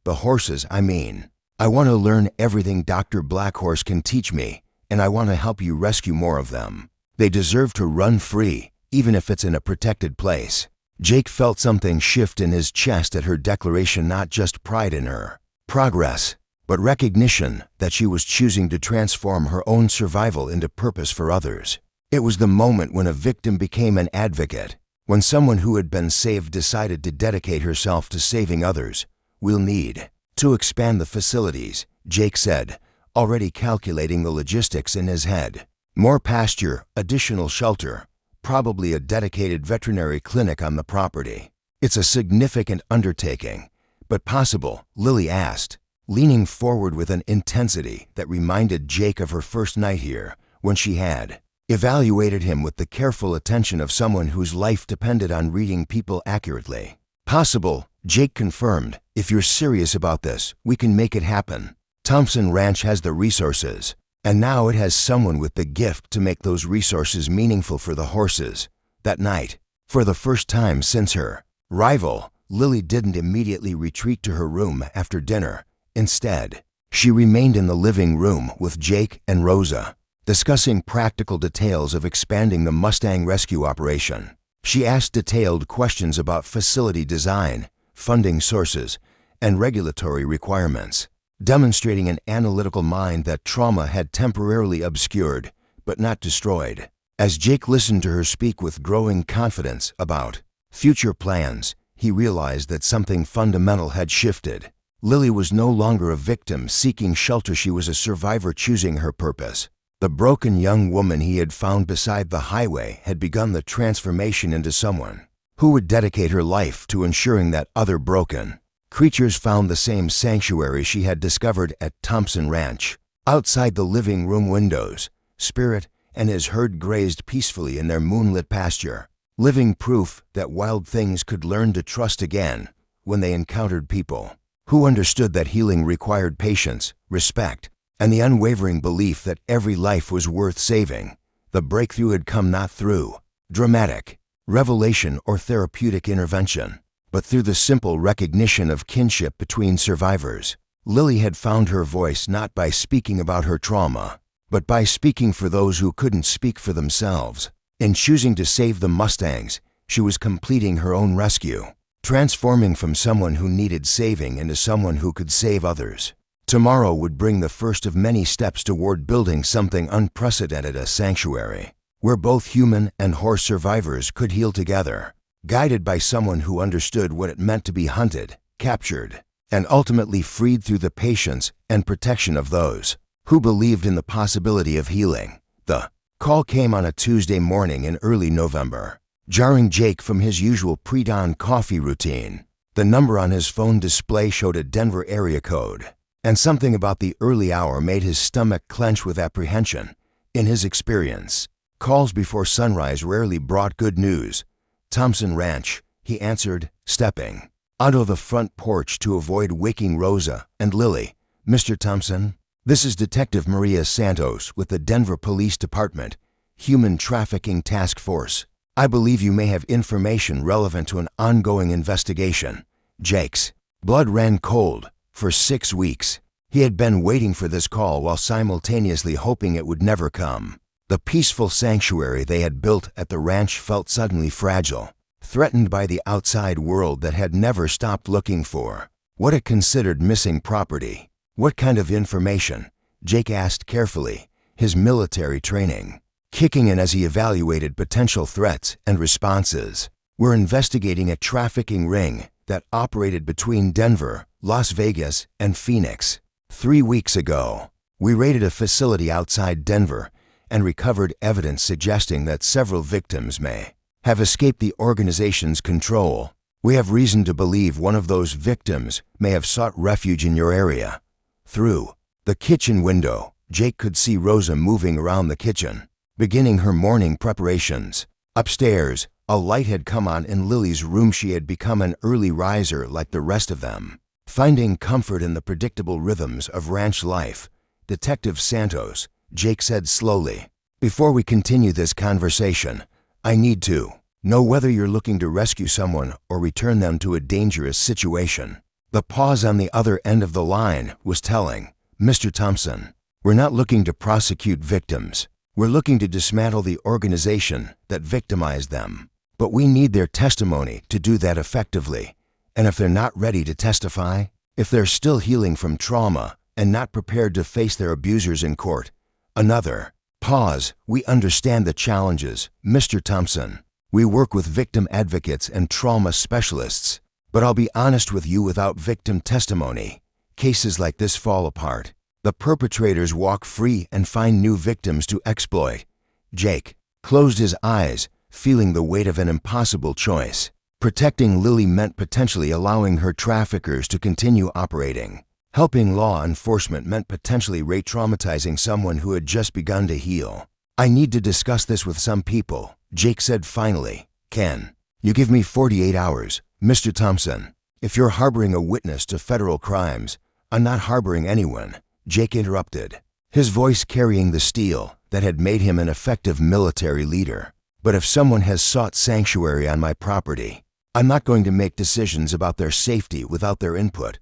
"The horses, I mean. I want to learn everything Dr. Blackhorse can teach me, and I want to help you rescue more of them. They deserve to run free, even if it's in a protected place." Jake felt something shift in his chest at her declaration, not just pride in her progress, but recognition that she was choosing to transform her own survival into purpose for others. It was the moment when a victim became an advocate, when someone who had been saved decided to dedicate herself to saving others. "We'll need to expand the facilities," Jake said, already calculating the logistics in his head. "More pasture, additional shelter, probably a dedicated veterinary clinic on the property. It's a significant undertaking, but possible," Lily asked, leaning forward with an intensity that reminded Jake of her first night here, when she had evaluated him with the careful attention of someone whose life depended on reading people accurately. "Possible," Jake confirmed. "If you're serious about this, we can make it happen. Thompson Ranch has the resources, and now it has someone with the gift to make those resources meaningful for the horses." That night, for the first time since her arrival, Lily didn't immediately retreat to her room after dinner. Instead, she remained in the living room with Jake and Rosa, discussing practical details of expanding the Mustang rescue operation. She asked detailed questions about facility design, funding sources, and regulatory requirements, demonstrating an analytical mind that trauma had temporarily obscured, but not destroyed. As Jake listened to her speak with growing confidence about future plans, he realized that something fundamental had shifted. Lily was no longer a victim seeking shelter. She was a survivor choosing her purpose. The broken young woman he had found beside the highway had begun the transformation into someone who would dedicate her life to ensuring that other broken creatures found the same sanctuary she had discovered at Thompson Ranch. Outside the living room windows, Spirit and his herd grazed peacefully in their moonlit pasture, living proof that wild things could learn to trust again when they encountered people who understood that healing required patience, respect, and the unwavering belief that every life was worth saving. The breakthrough had come not through dramatic revelation or therapeutic intervention, but through the simple recognition of kinship between survivors. Lily had found her voice not by speaking about her trauma, but by speaking for those who couldn't speak for themselves. In choosing to save the Mustangs, she was completing her own rescue, transforming from someone who needed saving into someone who could save others. Tomorrow would bring the first of many steps toward building something unprecedented, a sanctuary, where both human and horse survivors could heal together, guided by someone who understood what it meant to be hunted, captured, and ultimately freed through the patience and protection of those who believed in the possibility of healing. The call came on a Tuesday morning in early November, jarring Jake from his usual pre-dawn coffee routine. The number on his phone display showed a Denver area code, and something about the early hour made his stomach clench with apprehension. In his experience, calls before sunrise rarely brought good news. "Thompson Ranch," he answered, stepping onto the front porch to avoid waking Rosa and Lily. "Mr. Thompson, this is Detective Maria Santos with the Denver Police Department, Human Trafficking Task Force. I believe you may have information relevant to an ongoing investigation." Jake's blood ran cold. For 6 weeks, he had been waiting for this call while simultaneously hoping it would never come. The peaceful sanctuary they had built at the ranch felt suddenly fragile, threatened by the outside world that had never stopped looking for what it considered missing property. "What kind of information?" Jake asked carefully, his military training kicking in as he evaluated potential threats and responses. "We're investigating a trafficking ring that operated between Denver, Las Vegas, and Phoenix. 3 weeks ago, we raided a facility outside Denver and recovered evidence suggesting that several victims may have escaped the organization's control. We have reason to believe one of those victims may have sought refuge in your area." Through the kitchen window, Jake could see Rosa moving around the kitchen, beginning her morning preparations. Upstairs, a light had come on in Lily's room. She had become an early riser like the rest of them, finding comfort in the predictable rhythms of ranch life. "Detective Santos," Jake said slowly, "before we continue this conversation, I need to know whether you're looking to rescue someone or return them to a dangerous situation." The pause on the other end of the line was telling. "Mr. Thompson, we're not looking to prosecute victims. We're looking to dismantle the organization that victimized them. But we need their testimony to do that effectively. And if they're not ready to testify, if they're still healing from trauma and not prepared to face their abusers in court." Another pause. "We understand the challenges, Mr. Thompson. We work with victim advocates and trauma specialists. But I'll be honest with you, without victim testimony, cases like this fall apart. The perpetrators walk free and find new victims to exploit." Jake closed his eyes, feeling the weight of an impossible choice. Protecting Lily meant potentially allowing her traffickers to continue operating. Helping law enforcement meant potentially re-traumatizing someone who had just begun to heal. "I need to discuss this with some people," Jake said finally. "Can you give me 48 hours, Mr. Thompson? If you're harboring a witness to federal crimes—" "I'm not harboring anyone," Jake interrupted, his voice carrying the steel that had made him an effective military leader. "But if someone has sought sanctuary on my property, I'm not going to make decisions about their safety without their input."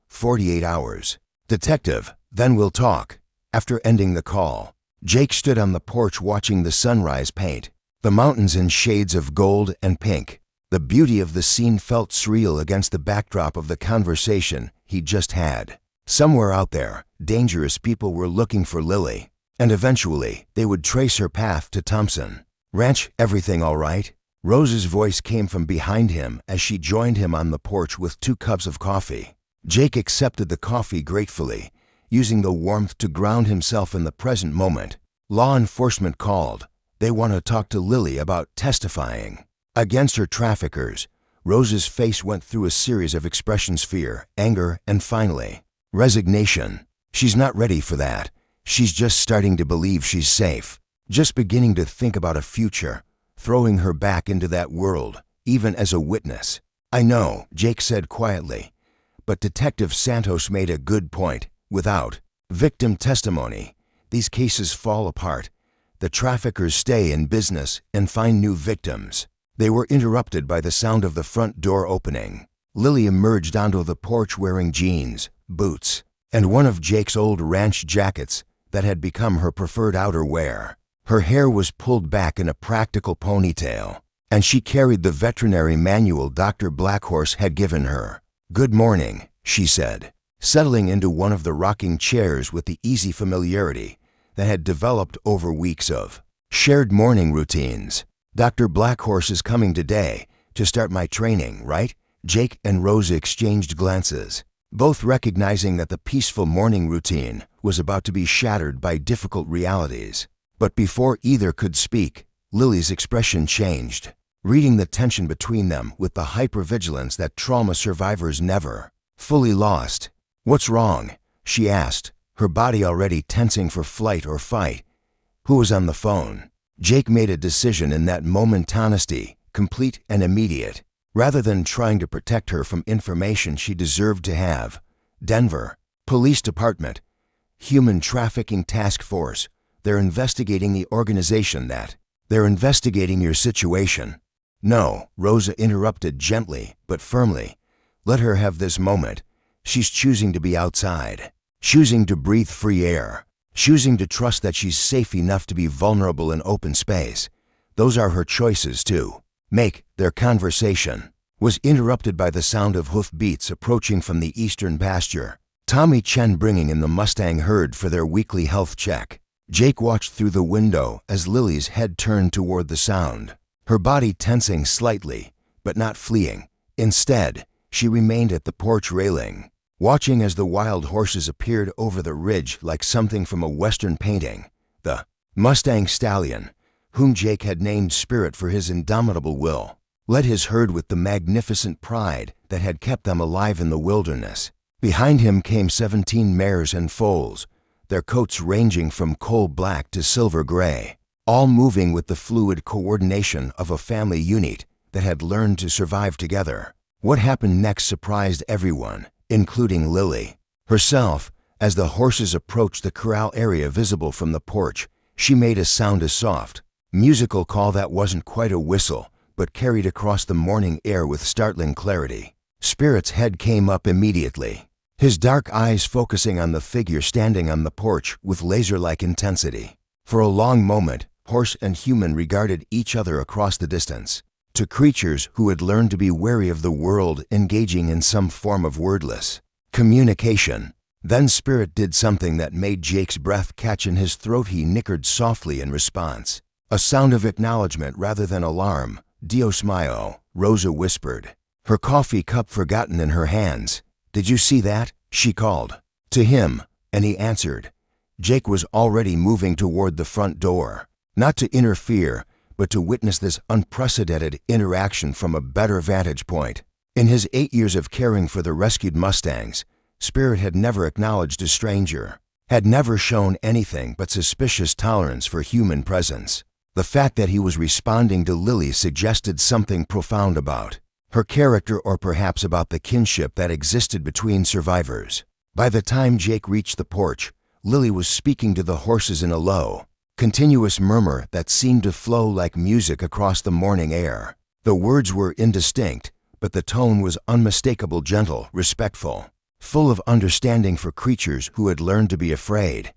48 hours. "Detective, then we'll talk." After ending the call, Jake stood on the porch watching the sunrise paint the mountains in shades of gold and pink. The beauty of the scene felt surreal against the backdrop of the conversation he'd just had. Somewhere out there, dangerous people were looking for Lily, and eventually they would trace her path to Thompson Ranch. "Everything all right?" Rose's voice came from behind him as she joined him on the porch with 2 cups of coffee. Jake accepted the coffee gratefully, using the warmth to ground himself in the present moment. "Law enforcement called. They want to talk to Lily about testifying against her traffickers." Rose's face went through a series of expressions: fear, anger, and finally, resignation. "She's not ready for that. She's just starting to believe she's safe, just beginning to think about a future, throwing her back into that world, even as a witness." "I know," Jake said quietly, "but Detective Santos made a good point. Without victim testimony, these cases fall apart. The traffickers stay in business and find new victims." They were interrupted by the sound of the front door opening. Lily emerged onto the porch wearing jeans, boots, and one of Jake's old ranch jackets that had become her preferred outerwear. Her hair was pulled back in a practical ponytail, and she carried the veterinary manual Dr. Blackhorse had given her. "Good morning," she said, settling into one of the rocking chairs with the easy familiarity that had developed over weeks of shared morning routines. "Dr. Blackhorse is coming today to start my training, right?" Jake and Rosa exchanged glances, both recognizing that the peaceful morning routine was about to be shattered by difficult realities. But before either could speak, Lily's expression changed, reading the tension between them with the hypervigilance that trauma survivors never fully lost. "What's wrong?" she asked, her body already tensing for flight or fight. "Who was on the phone?" Jake made a decision in that moment's honesty, complete and immediate. Rather than trying to protect her from information she deserved to have. "Denver Police Department, Human Trafficking Task Force. They're investigating the organization that. They're investigating your situation." "No," Rosa interrupted gently but firmly. "Let her have this moment. She's choosing to be outside, choosing to breathe free air, choosing to trust that she's safe enough to be vulnerable in open space. Those are her choices to make." Their conversation was interrupted by the sound of hoof beats approaching from the eastern pasture. Tommy Chen bringing in the Mustang herd for their weekly health check. Jake watched through the window as Lily's head turned toward the sound, her body tensing slightly, but not fleeing. Instead, she remained at the porch railing, watching as the wild horses appeared over the ridge like something from a Western painting. The Mustang stallion, whom Jake had named Spirit for his indomitable will, led his herd with the magnificent pride that had kept them alive in the wilderness. Behind him came 17 mares and foals, their coats ranging from coal black to silver gray, all moving with the fluid coordination of a family unit that had learned to survive together. What happened next surprised everyone, including Lily herself. As the horses approached the corral area visible from the porch, she made a sound, a soft, musical call that wasn't quite a whistle, but carried across the morning air with startling clarity. Spirit's head came up immediately, his dark eyes focusing on the figure standing on the porch with laser-like intensity. For a long moment, horse and human regarded each other across the distance. To creatures who had learned to be wary of the world engaging in some form of wordless communication. Then Spirit did something that made Jake's breath catch in his throat. He nickered softly in response, a sound of acknowledgement rather than alarm. "Dios mío," Rosa whispered, her coffee cup forgotten in her hands. "Did you see that?" she called to him, and he answered. Jake was already moving toward the front door, not to interfere, but to witness this unprecedented interaction from a better vantage point. In his 8 years of caring for the rescued Mustangs, Spirit had never acknowledged a stranger, had never shown anything but suspicious tolerance for human presence. The fact that he was responding to Lily suggested something profound about her character, or perhaps about the kinship that existed between survivors. By the time Jake reached the porch, Lily was speaking to the horses in a low, continuous murmur that seemed to flow like music across the morning air. The words were indistinct, but the tone was unmistakable, gentle, respectful, full of understanding for creatures who had learned to be afraid.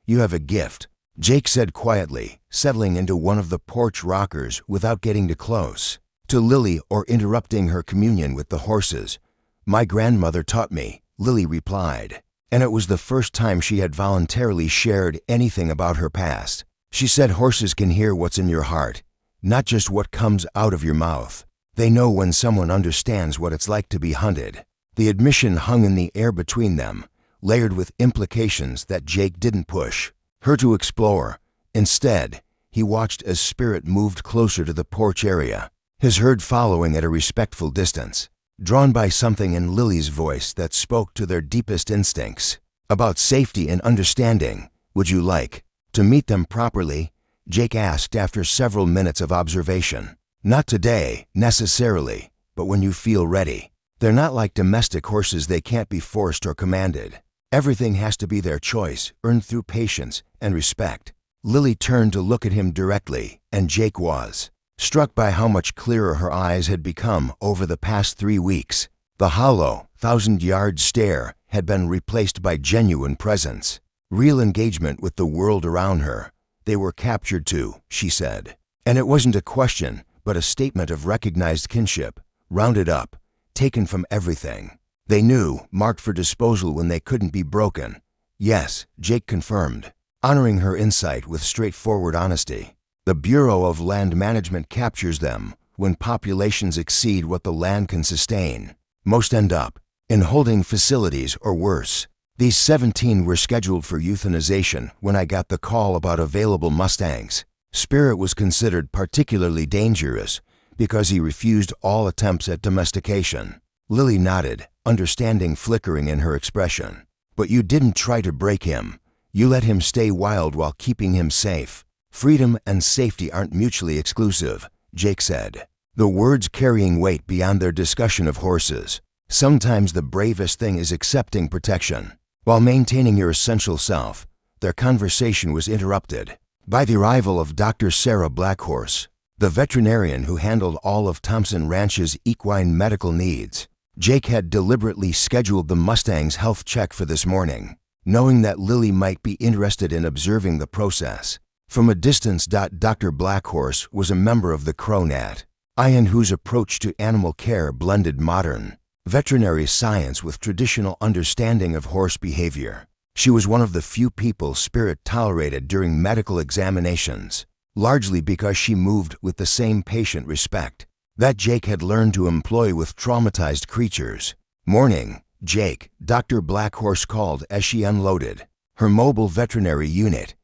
"You have a gift," Jake said quietly, settling into one of the porch rockers without getting too close to Lily or interrupting her communion with the horses. "My grandmother taught me," Lily replied, and it was the first time she had voluntarily shared anything about her past. She said, "Horses can hear what's in your heart, not just what comes out of your mouth. They know when someone understands what it's like to be hunted." The admission hung in the air between them, layered with implications that Jake didn't push her to explore. Instead, he watched as Spirit moved closer to the porch area, his herd following at a respectful distance, drawn by something in Lily's voice that spoke to their deepest instincts about safety and understanding. "Would you like to meet them properly?" Jake asked after several minutes of observation. "Not today, necessarily, but when you feel ready. They're not like domestic horses. They can't be forced or commanded. Everything has to be their choice, earned through patience and respect." Lily turned to look at him directly, and Jake was struck by how much clearer her eyes had become over the past 3 weeks. The hollow, 1,000-yard stare had been replaced by genuine presence, real engagement with the world around her. "They were captured too," she said. And it wasn't a question, but a statement of recognized kinship, rounded up, taken from everything. They knew, marked for disposal when they couldn't be broken. Yes, Jake confirmed, honoring her insight with straightforward honesty. The Bureau of Land Management captures them when populations exceed what the land can sustain. Most end up in holding facilities or worse. These 17 were scheduled for euthanization when I got the call about available Mustangs. Spirit was considered particularly dangerous because he refused all attempts at domestication. Lily nodded, understanding flickering in her expression. But you didn't try to break him. You let him stay wild while keeping him safe. Freedom and safety aren't mutually exclusive, Jake said, the words carrying weight beyond their discussion of horses. Sometimes the bravest thing is accepting protection while maintaining your essential self. Their conversation was interrupted by the arrival of Dr. Sarah Blackhorse, the veterinarian who handled all of Thompson Ranch's equine medical needs. Jake had deliberately scheduled the Mustang's health check for this morning, knowing that Lily might be interested in observing the process. From a distance, Dr. Blackhorse was a member of the Crownat, Ian whose approach to animal care blended modern veterinary science with traditional understanding of horse behavior. She was one of the few people Spirit tolerated during medical examinations, largely because she moved with the same patient respect that Jake had learned to employ with traumatized creatures. Morning, Jake, Dr. Blackhorse called as she unloaded her mobile veterinary unit.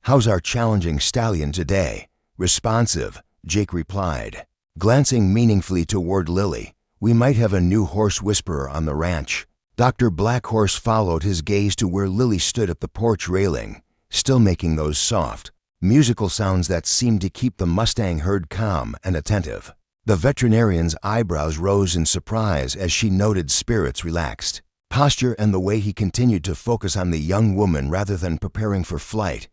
How's our challenging stallion today? Responsive, Jake replied, glancing meaningfully toward Lily. We might have a new horse whisperer on the ranch. Dr. Blackhorse followed his gaze to where Lily stood at the porch railing, still making those soft, musical sounds that seemed to keep the Mustang herd calm and attentive. The veterinarian's eyebrows rose in surprise as she noted Spirit's relaxed posture and the way he continued to focus on the young woman rather than preparing for flight.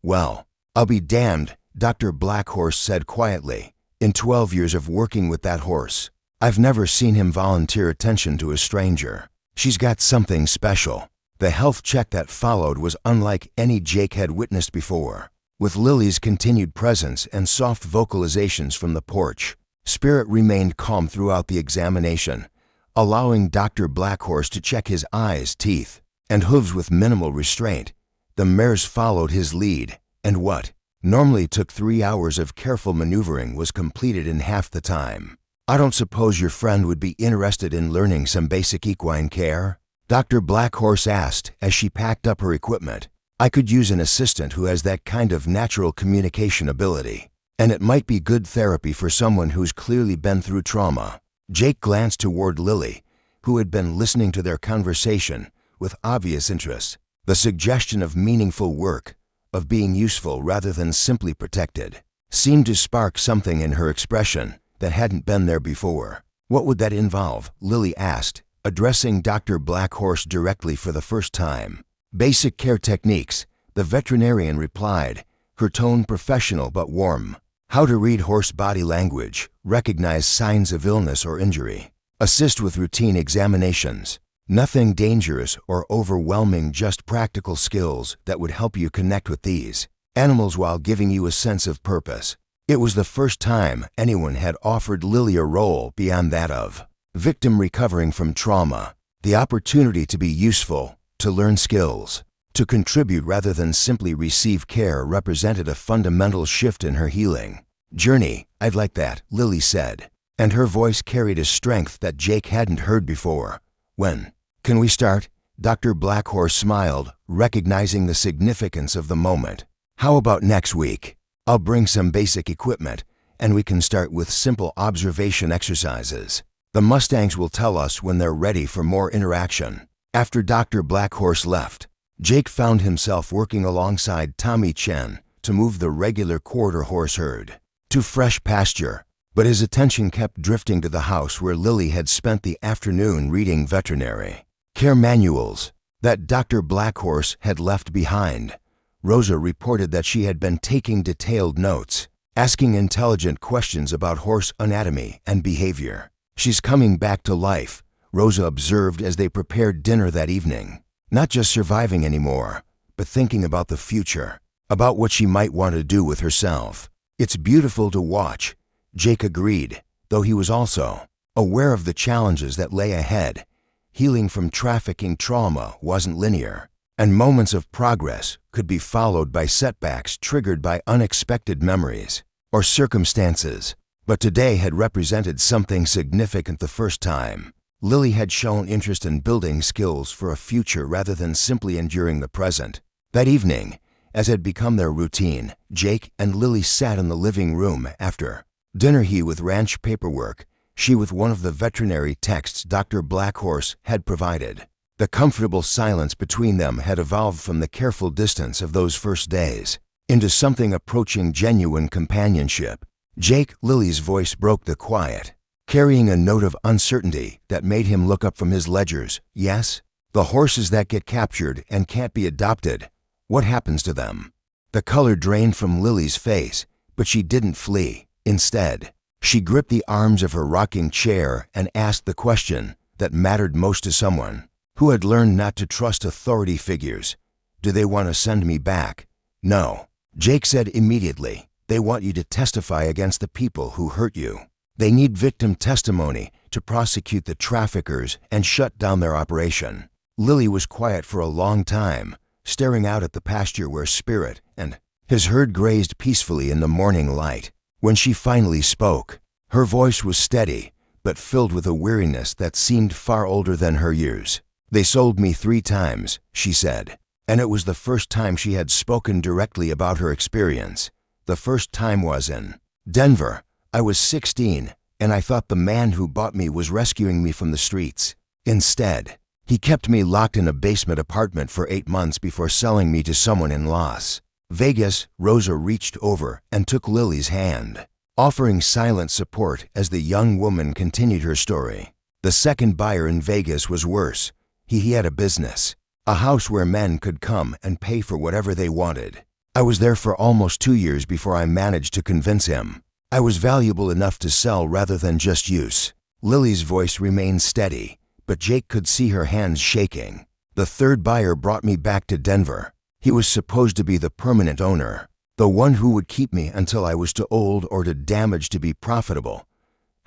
Well, I'll be damned, Dr. Blackhorse said quietly. In 12 years of working with that horse, I've never seen him volunteer attention to a stranger. She's got something special. The health check that followed was unlike any Jake had witnessed before. With Lily's continued presence and soft vocalizations from the porch, Spirit remained calm throughout the examination, allowing Dr. Blackhorse to check his eyes, teeth, and hooves with minimal restraint. The mares followed his lead, and what normally took 3 hours of careful maneuvering was completed in half the time. I don't suppose your friend would be interested in learning some basic equine care? Dr. Blackhorse asked as she packed up her equipment. I could use an assistant who has that kind of natural communication ability, and it might be good therapy for someone who's clearly been through trauma. Jake glanced toward Lily, who had been listening to their conversation with obvious interest. The suggestion of meaningful work, of being useful rather than simply protected, seemed to spark something in her expression that hadn't been there before. What would that involve? Lily asked, addressing Dr. Blackhorse directly for the first time. Basic care techniques, the veterinarian replied, her tone professional but warm. How to read horse body language, recognize signs of illness or injury, assist with routine examinations. Nothing dangerous or overwhelming, just practical skills that would help you connect with these animals while giving you a sense of purpose. It was the first time anyone had offered Lily a role beyond that of victim recovering from trauma, the opportunity to be useful, to learn skills, to contribute rather than simply receive care represented a fundamental shift in her healing journey. I'd like that, Lily said, and her voice carried a strength that Jake hadn't heard before. When can we start? Dr. Blackhorse smiled, recognizing the significance of the moment. How about next week? I'll bring some basic equipment, and we can start with simple observation exercises. The Mustangs will tell us when they're ready for more interaction. After Dr. Blackhorse left, Jake found himself working alongside Tommy Chen to move the regular quarter horse herd to fresh pasture, but his attention kept drifting to the house where Lily had spent the afternoon reading veterinary care manuals that Dr. Blackhorse had left behind. Rosa reported that she had been taking detailed notes, asking intelligent questions about horse anatomy and behavior. She's coming back to life, Rosa observed as they prepared dinner that evening. Not just surviving anymore, but thinking about the future, about what she might want to do with herself. It's beautiful to watch, Jake agreed, though he was also aware of the challenges that lay ahead. Healing from trafficking trauma wasn't linear, and moments of progress could be followed by setbacks triggered by unexpected memories or circumstances. But today had represented something significant the first time. Lily had shown interest in building skills for a future rather than simply enduring the present. That evening, as had become their routine, Jake and Lily sat in the living room after dinner, he with ranch paperwork, she with one of the veterinary texts Dr. Blackhorse had provided. The comfortable silence between them had evolved from the careful distance of those first days into something approaching genuine companionship. Jake, Lily's voice broke the quiet, carrying a note of uncertainty that made him look up from his ledgers. Yes, the horses that get captured and can't be adopted, what happens to them? The color drained from Lily's face, but she didn't flee. Instead, she gripped the arms of her rocking chair and asked the question that mattered most to someone who had learned not to trust authority figures. Do they want to send me back? No. Jake said immediately. They want you to testify against the people who hurt you. They need victim testimony to prosecute the traffickers and shut down their operation. Lily was quiet for a long time, staring out at the pasture where Spirit and his herd grazed peacefully in the morning light. When she finally spoke, her voice was steady, but filled with a weariness that seemed far older than her years. They sold me 3 times, she said, and it was the first time she had spoken directly about her experience. The first time was in Denver. I was 16, and I thought the man who bought me was rescuing me from the streets. Instead, he kept me locked in a basement apartment for 8 months before selling me to someone in Las Vegas. Rosa reached over and took Lily's hand, offering silent support as the young woman continued her story. The second buyer in Vegas was worse. He had a business, a house where men could come and pay for whatever they wanted. I was there for almost 2 years before I managed to convince him I was valuable enough to sell rather than just use. Lily's voice remained steady, but Jake could see her hands shaking. The third buyer brought me back to Denver. He was supposed to be the permanent owner, the one who would keep me until I was too old or too damaged to be profitable.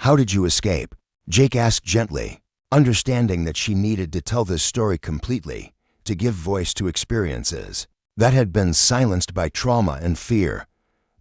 How did you escape? Jake asked gently, understanding that she needed to tell this story completely, to give voice to experiences that had been silenced by trauma and fear.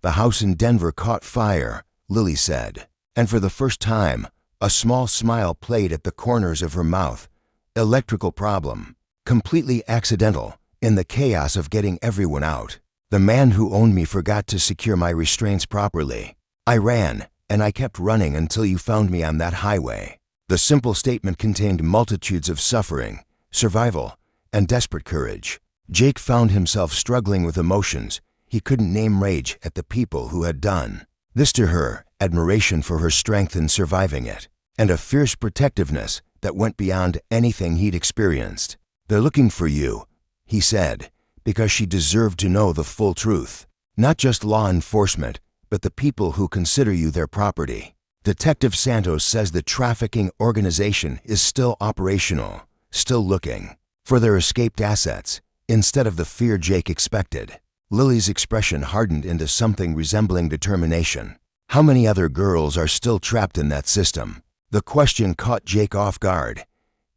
The house in Denver caught fire, Lily said, and for the first time, a small smile played at the corners of her mouth. Electrical problem, completely accidental, in the chaos of getting everyone out. The man who owned me forgot to secure my restraints properly. I ran, and I kept running until you found me on that highway. The simple statement contained multitudes of suffering, survival, and desperate courage. Jake found himself struggling with emotions. He couldn't name rage at the people who had done this to her, admiration for her strength in surviving it, and a fierce protectiveness that went beyond anything he'd experienced. They're looking for you, he said, because she deserved to know the full truth. Not just law enforcement, but the people who consider you their property. Detective Santos says the trafficking organization is still operational, still looking for their escaped assets, instead of the fear Jake expected. Lily's expression hardened into something resembling determination. How many other girls are still trapped in that system? The question caught Jake off guard.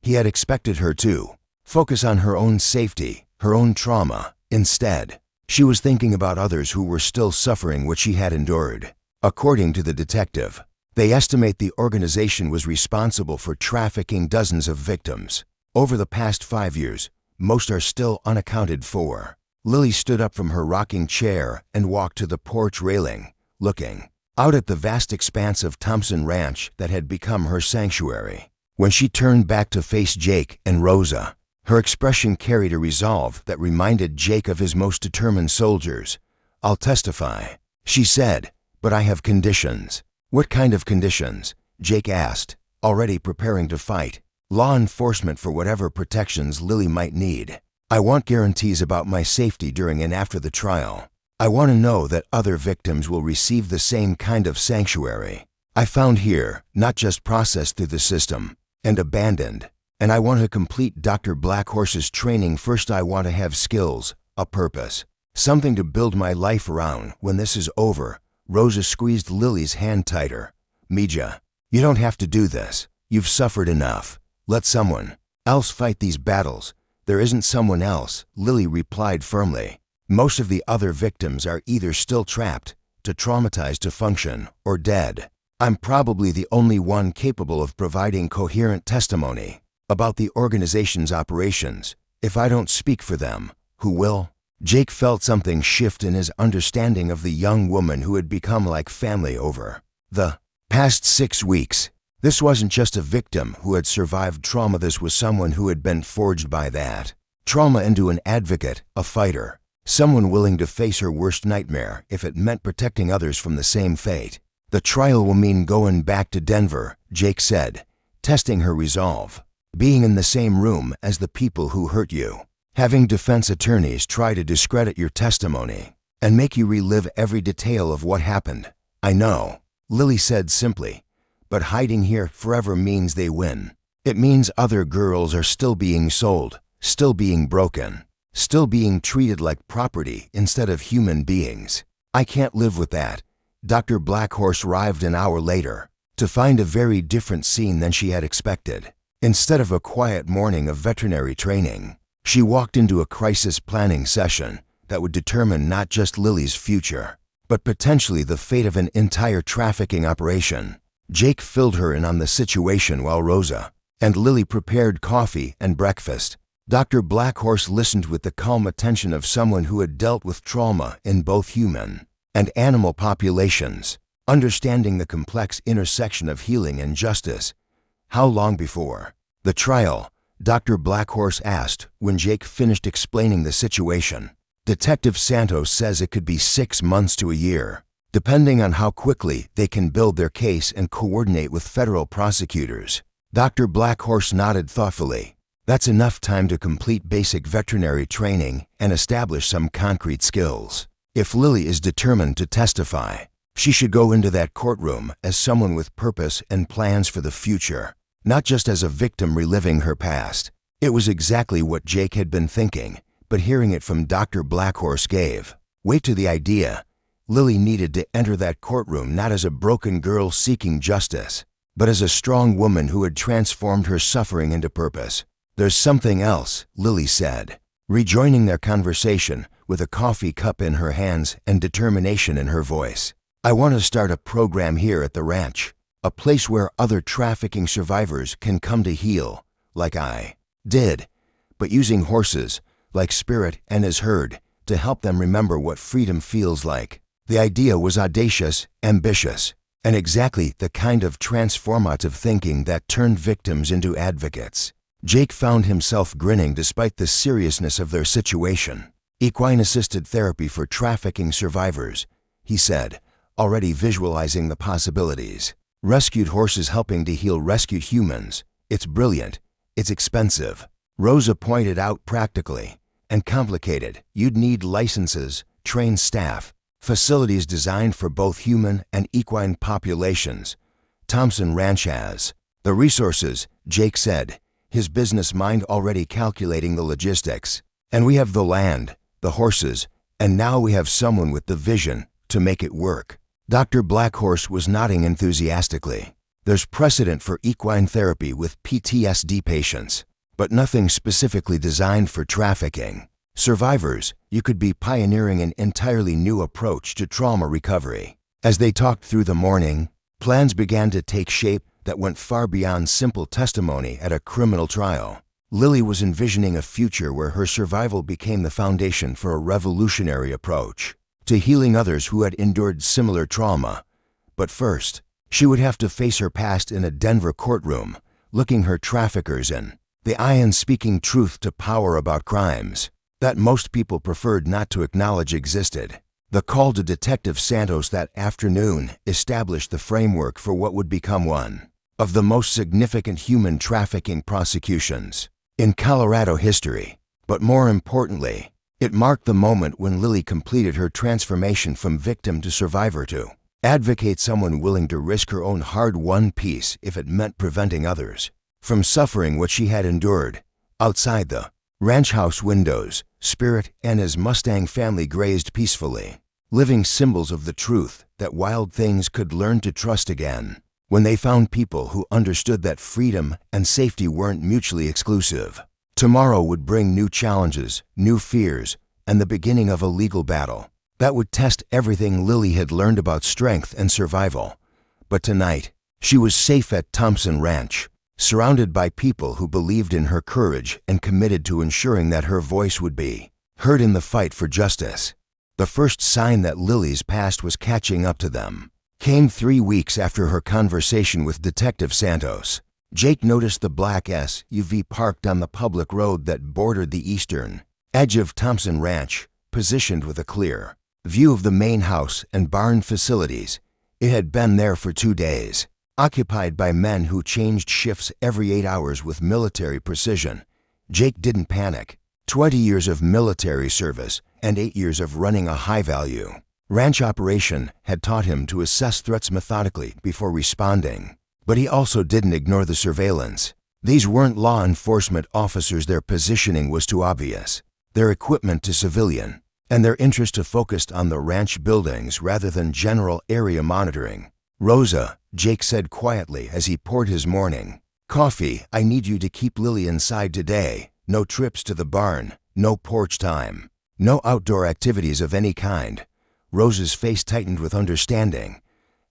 He had expected her to focus on her own safety, her own trauma. Instead, she was thinking about others who were still suffering what she had endured. According to the detective, they estimate the organization was responsible for trafficking dozens of victims. Over the past 5 years, most are still unaccounted for. Lily stood up from her rocking chair and walked to the porch railing, looking out at the vast expanse of Thompson Ranch that had become her sanctuary. When she turned back to face Jake and Rosa, her expression carried a resolve that reminded Jake of his most determined soldiers. I'll testify, she said, but I have conditions. What kind of conditions? Jake asked, already preparing to fight. Law enforcement for whatever protections Lily might need. I want guarantees about my safety during and after the trial. I want to know that other victims will receive the same kind of sanctuary I found here, not just processed through the system and abandoned. And I want to complete Dr. Blackhorse's training first. I want to have skills, a purpose, something to build my life around when this is over. Rosa squeezed Lily's hand tighter. "Mija, you don't have to do this. You've suffered enough. Let someone else fight these battles." "There isn't someone else," Lily replied firmly. "Most of the other victims are either still trapped, too traumatized to function, or dead. I'm probably the only one capable of providing coherent testimony about the organization's operations. If I don't speak for them, who will?" Jake felt something shift in his understanding of the young woman who had become like family over the past 6 weeks. This wasn't just a victim who had survived trauma. This was someone who had been forged by that trauma into an advocate, a fighter, someone willing to face her worst nightmare if it meant protecting others from the same fate. "The trial will mean going back to Denver," Jake said, testing her resolve. "Being in the same room as the people who hurt you. Having defense attorneys try to discredit your testimony and make you relive every detail of what happened." "I know," Lily said simply, "but hiding here forever means they win. It means other girls are still being sold, still being broken, still being treated like property instead of human beings. I can't live with that." Dr. Blackhorse arrived an hour later to find a very different scene than she had expected. Instead of a quiet morning of veterinary training, she walked into a crisis planning session that would determine not just Lily's future, but potentially the fate of an entire trafficking operation. Jake filled her in on the situation while Rosa and Lily prepared coffee and breakfast. Dr. Blackhorse listened with the calm attention of someone who had dealt with trauma in both human and animal populations, understanding the complex intersection of healing and justice. "How long before the trial?" Dr. Blackhorse asked when Jake finished explaining the situation. "Detective Santos says it could be 6 months to a year, depending on how quickly they can build their case and coordinate with federal prosecutors." Dr. Blackhorse nodded thoughtfully. "That's enough time to complete basic veterinary training and establish some concrete skills. If Lily is determined to testify, she should go into that courtroom as someone with purpose and plans for the future, not just as a victim reliving her past." It was exactly what Jake had been thinking, but hearing it from Dr. Blackhorse gave weight to the idea. Lily needed to enter that courtroom not as a broken girl seeking justice, but as a strong woman who had transformed her suffering into purpose. "There's something else," Lily said, rejoining their conversation with a coffee cup in her hands and determination in her voice. "I want to start a program here at the ranch. A place where other trafficking survivors can come to heal, like I did, but using horses, like Spirit and his herd, to help them remember what freedom feels like." The idea was audacious, ambitious, and exactly the kind of transformative thinking that turned victims into advocates. Jake found himself grinning despite the seriousness of their situation. "Equine-assisted therapy for trafficking survivors," he said, already visualizing the possibilities. "Rescued horses helping to heal rescued humans. It's brilliant. It's expensive." Rosa pointed out practically and complicated. "You'd need licenses, trained staff, facilities designed for both human and equine populations. Thompson Ranch has the resources," Jake said, his business mind already calculating the logistics. "And we have the land, the horses, and now we have someone with the vision to make it work." Dr. Blackhorse was nodding enthusiastically. "There's precedent for equine therapy with PTSD patients, but nothing specifically designed for trafficking survivors. You could be pioneering an entirely new approach to trauma recovery." As they talked through the morning, plans began to take shape that went far beyond simple testimony at a criminal trial. Lily was envisioning a future where her survival became the foundation for a revolutionary approach to healing others who had endured similar trauma. But first, she would have to face her past in a Denver courtroom, looking her traffickers in the eye and speaking truth to power about crimes that most people preferred not to acknowledge existed. The call to Detective Santos that afternoon established the framework for what would become one of the most significant human trafficking prosecutions in Colorado history. But more importantly, it marked the moment when Lily completed her transformation from victim to survivor to advocate, someone willing to risk her own hard-won peace if it meant preventing others from suffering what she had endured. Outside the ranch house windows, Spirit and his Mustang family grazed peacefully. living symbols of the truth that wild things could learn to trust again. When they found people who understood that freedom and safety weren't mutually exclusive. Tomorrow would bring new challenges, new fears, and the beginning of a legal battle that would test everything Lily had learned about strength and survival. But tonight, she was safe at Thompson Ranch, surrounded by people who believed in her courage and committed to ensuring that her voice would be heard in the fight for justice. The first sign that Lily's past was catching up to them came 3 weeks after her conversation with Detective Santos. Jake noticed the black SUV parked on the public road that bordered the eastern edge of Thompson Ranch, positioned with a clear view of the main house and barn facilities. It had been there for 2 days, occupied by men who changed shifts every 8 hours with military precision. Jake didn't panic. 20 years of military service and 8 years of running a high-value ranch operation had taught him to assess threats methodically before responding. But he also didn't ignore the surveillance. These weren't law enforcement officers. Their positioning was too obvious, their equipment too civilian, and their interest too focused on the ranch buildings rather than general area monitoring. "Rosa," Jake said quietly as he poured his morning coffee, "I need you to keep Lily inside today. No trips to the barn, no porch time, no outdoor activities of any kind." Rosa's face tightened with understanding.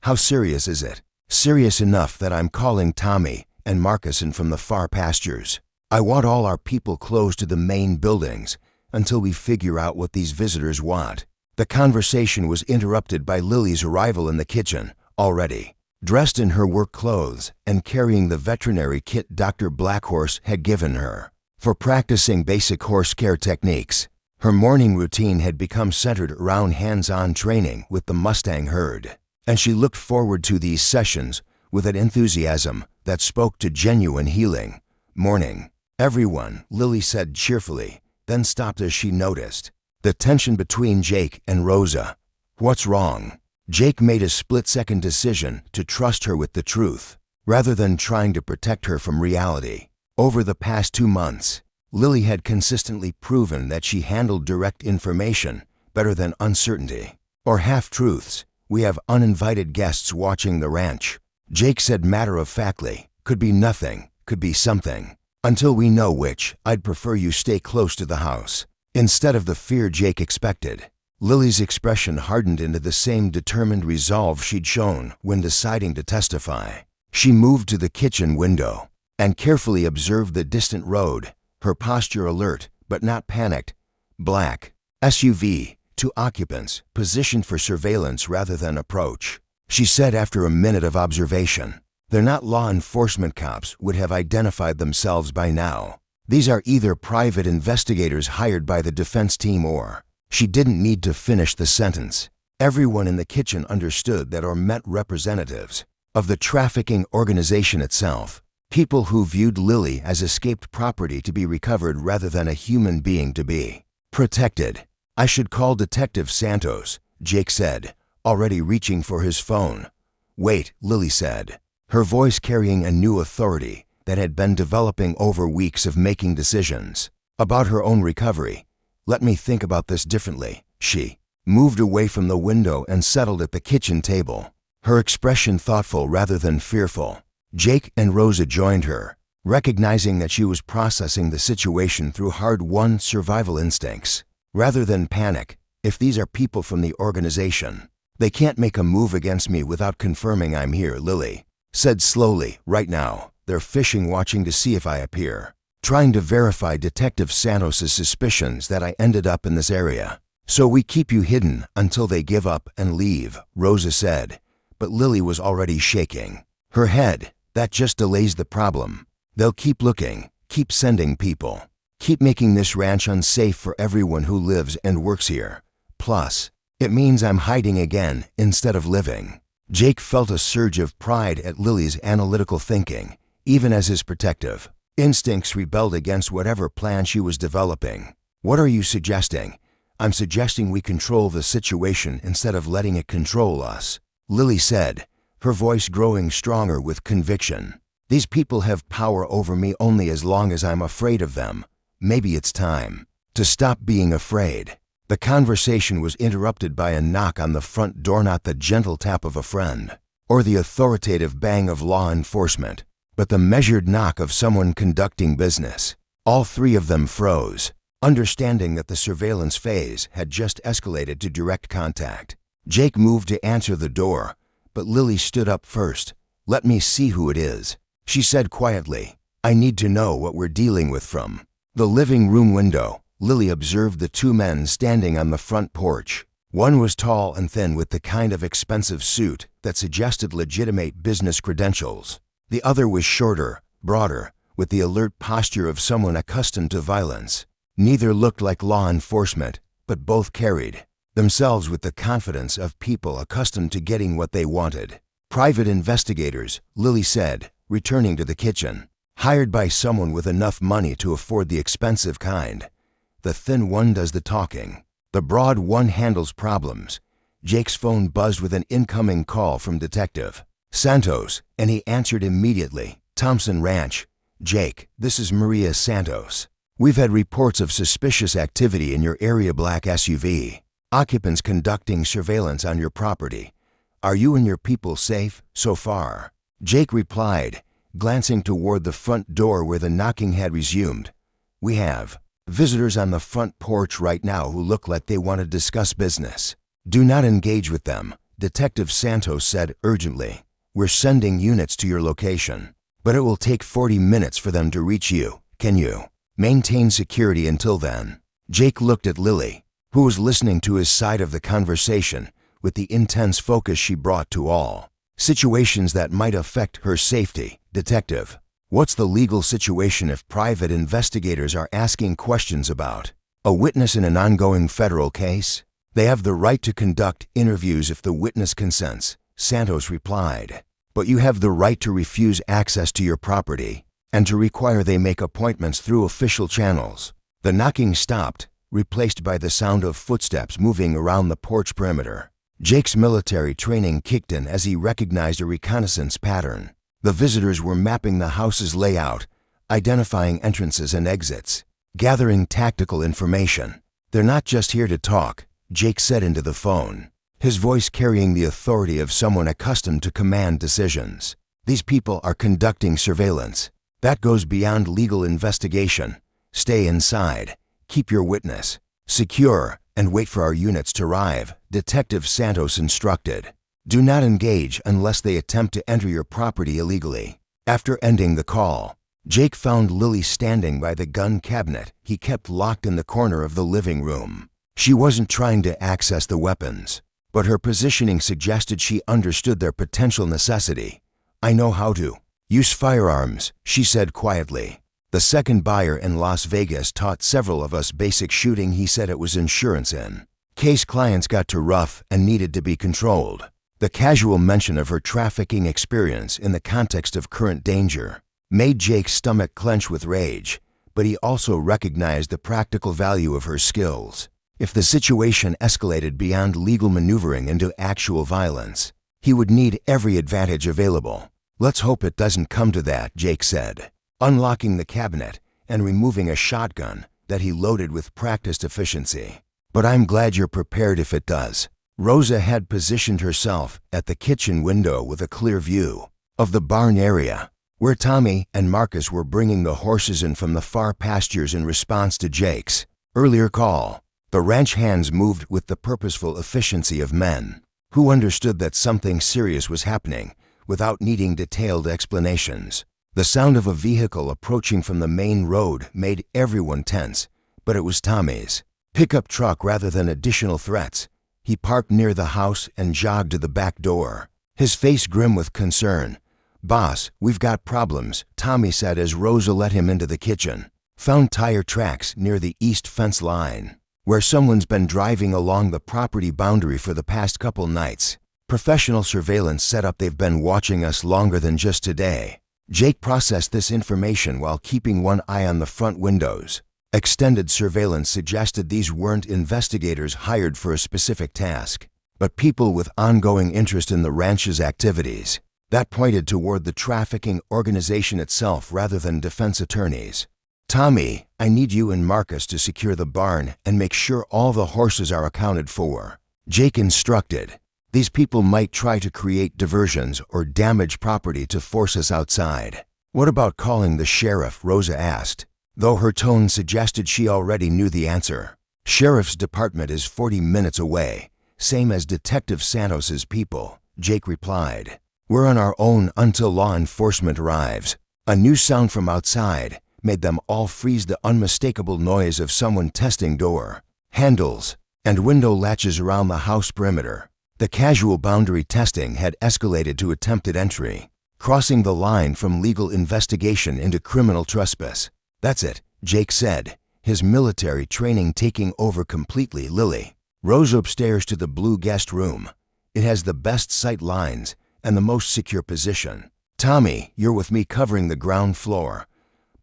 "How serious is it?" "Serious enough that I'm calling Tommy and Marcuson from the far pastures. I want all our people close to the main buildings until we figure out what these visitors want." The conversation was interrupted by Lily's arrival in the kitchen, already dressed in her work clothes and carrying the veterinary kit Dr. Blackhorse had given her for practicing basic horse care techniques. Her morning routine had become centered around hands-on training with the Mustang herd, and she looked forward to these sessions with an enthusiasm that spoke to genuine healing. "Morning, everyone," Lily said cheerfully, then stopped as she noticed the tension between Jake and Rosa. "What's wrong?" Jake made a split-second decision to trust her with the truth, rather than trying to protect her from reality. Over the past 2 months, Lily had consistently proven that she handled direct information better than uncertainty or half-truths. "We have uninvited guests watching the ranch," Jake said matter-of-factly. "Could be nothing, could be something. Until we know which, I'd prefer you stay close to the house." Instead of the fear Jake expected, Lily's expression hardened into the same determined resolve she'd shown when deciding to testify. She moved to the kitchen window and carefully observed the distant road, her posture alert but not panicked. Black SUV, 2 occupants, positioned for surveillance rather than approach. She said after a minute of observation, "They're not law enforcement cops, would have identified themselves by now. These are either private investigators hired by the defense team or..." She didn't need to finish the sentence. Everyone in the kitchen understood that or met representatives of the trafficking organization itself, people who viewed Lily as escaped property to be recovered rather than a human being to be protected. "I should call Detective Santos," Jake said, already reaching for his phone. "Wait," Lily said, her voice carrying a new authority that had been developing over weeks of making decisions about her own recovery. "Let me think about this differently." She moved away from the window and settled at the kitchen table, her expression thoughtful rather than fearful. Jake and Rosa joined her, recognizing that she was processing the situation through hard-won survival instincts rather than panic. "If these are people from the organization, they can't make a move against me without confirming I'm here," Lily said slowly. "Right now, they're fishing, watching to see if I appear, trying to verify Detective Santos' suspicions that I ended up in this area. So we keep you hidden until they give up and leave," Rosa said, but Lily was already shaking her head. "That just delays the problem. They'll keep looking, keep sending people, keep making this ranch unsafe for everyone who lives and works here. Plus, it means I'm hiding again instead of living." Jake felt a surge of pride at Lily's analytical thinking, even as his protective instincts rebelled against whatever plan she was developing. "What are you suggesting?" "I'm suggesting we control the situation instead of letting it control us," Lily said, her voice growing stronger with conviction. "These people have power over me only as long as I'm afraid of them. Maybe it's time to stop being afraid." The conversation was interrupted by a knock on the front door, not the gentle tap of a friend, or the authoritative bang of law enforcement, but the measured knock of someone conducting business. All three of them froze, understanding that the surveillance phase had just escalated to direct contact. Jake moved to answer the door, but Lily stood up first. "Let me see who it is," she said quietly. "I need to know what we're dealing with." From the living room window, Lily observed the two men standing on the front porch. One was tall and thin with the kind of expensive suit that suggested legitimate business credentials. The other was shorter, broader, with the alert posture of someone accustomed to violence. Neither looked like law enforcement, but both carried themselves with the confidence of people accustomed to getting what they wanted. "Private investigators," Lily said, returning to the kitchen. "Hired by someone with enough money to afford the expensive kind. The thin one does the talking. The broad one handles problems." Jake's phone buzzed with an incoming call from Detective Santos, and he answered immediately. "Thompson Ranch. Jake, this is Maria Santos. We've had reports of suspicious activity in your area. Black SUV. Occupants conducting surveillance on your property. Are you and your people safe so far?" Jake replied, glancing toward the front door where the knocking had resumed. "We have visitors on the front porch right now who look like they want to discuss business. Do not engage with them," Detective Santos said urgently. "We're sending units to your location, but it will take 40 minutes for them to reach you. Can you maintain security until then?" Jake looked at Lily, who was listening to his side of the conversation with the intense focus she brought to all situations that might affect her safety. "Detective, what's the legal situation if private investigators are asking questions about a witness in an ongoing federal case?" "They have the right to conduct interviews if the witness consents," Santos replied. "But you have the right to refuse access to your property and to require they make appointments through official channels." The knocking stopped, replaced by the sound of footsteps moving around the porch perimeter. Jake's military training kicked in as he recognized a reconnaissance pattern. The visitors were mapping the house's layout, identifying entrances and exits, gathering tactical information. "They're not just here to talk," Jake said into the phone, his voice carrying the authority of someone accustomed to command decisions. "These people are conducting surveillance. That goes beyond legal investigation. Stay inside, keep your witness secure, and wait for our units to arrive," Detective Santos instructed. "Do not engage unless they attempt to enter your property illegally." After ending the call, Jake found Lily standing by the gun cabinet he kept locked in the corner of the living room. She wasn't trying to access the weapons, but her positioning suggested she understood their potential necessity. "I know how to use firearms," she said quietly. "The second buyer in Las Vegas taught several of us basic shooting." He said it was insurance in case clients got too rough and needed to be controlled. The casual mention of her trafficking experience in the context of current danger made Jake's stomach clench with rage, but he also recognized the practical value of her skills. If the situation escalated beyond legal maneuvering into actual violence, he would need every advantage available. "Let's hope it doesn't come to that," Jake said, unlocking the cabinet and removing a shotgun that he loaded with practiced efficiency. "But I'm glad you're prepared if it does." Rosa had positioned herself at the kitchen window with a clear view of the barn area, where Tommy and Marcus were bringing the horses in from the far pastures in response to Jake's earlier call. The ranch hands moved with the purposeful efficiency of men who understood that something serious was happening without needing detailed explanations. The sound of a vehicle approaching from the main road made everyone tense, but it was Tommy's pickup truck rather than additional threats. He parked near the house and jogged to the back door, his face grim with concern. "Boss, we've got problems," Tommy said as Rosa let him into the kitchen. "Found tire tracks near the east fence line, where someone's been driving along the property boundary for the past couple nights. Professional surveillance setup. They've been watching us longer than just today." Jake processed this information while keeping one eye on the front windows. Extended surveillance suggested these weren't investigators hired for a specific task, but people with ongoing interest in the ranch's activities. That pointed toward the trafficking organization itself rather than defense attorneys. Tommy, I need you and Marcus to secure the barn and make sure all the horses are accounted for. Jake instructed. These people might try to create diversions or damage property to force us outside. What about calling the sheriff? Rosa asked, though her tone suggested she already knew the answer. Sheriff's department is 40 minutes away, same as Detective Santos's people, Jake replied. We're on our own until law enforcement arrives. A new sound from outside made them all freeze, the unmistakable noise of someone testing door handles and window latches around the house perimeter. The casual boundary testing had escalated to attempted entry, crossing the line from legal investigation into criminal trespass. That's it, Jake said, his military training taking over completely. Lily rose upstairs to the blue guest room. It has the best sight lines and the most secure position. Tommy, you're with me covering the ground floor.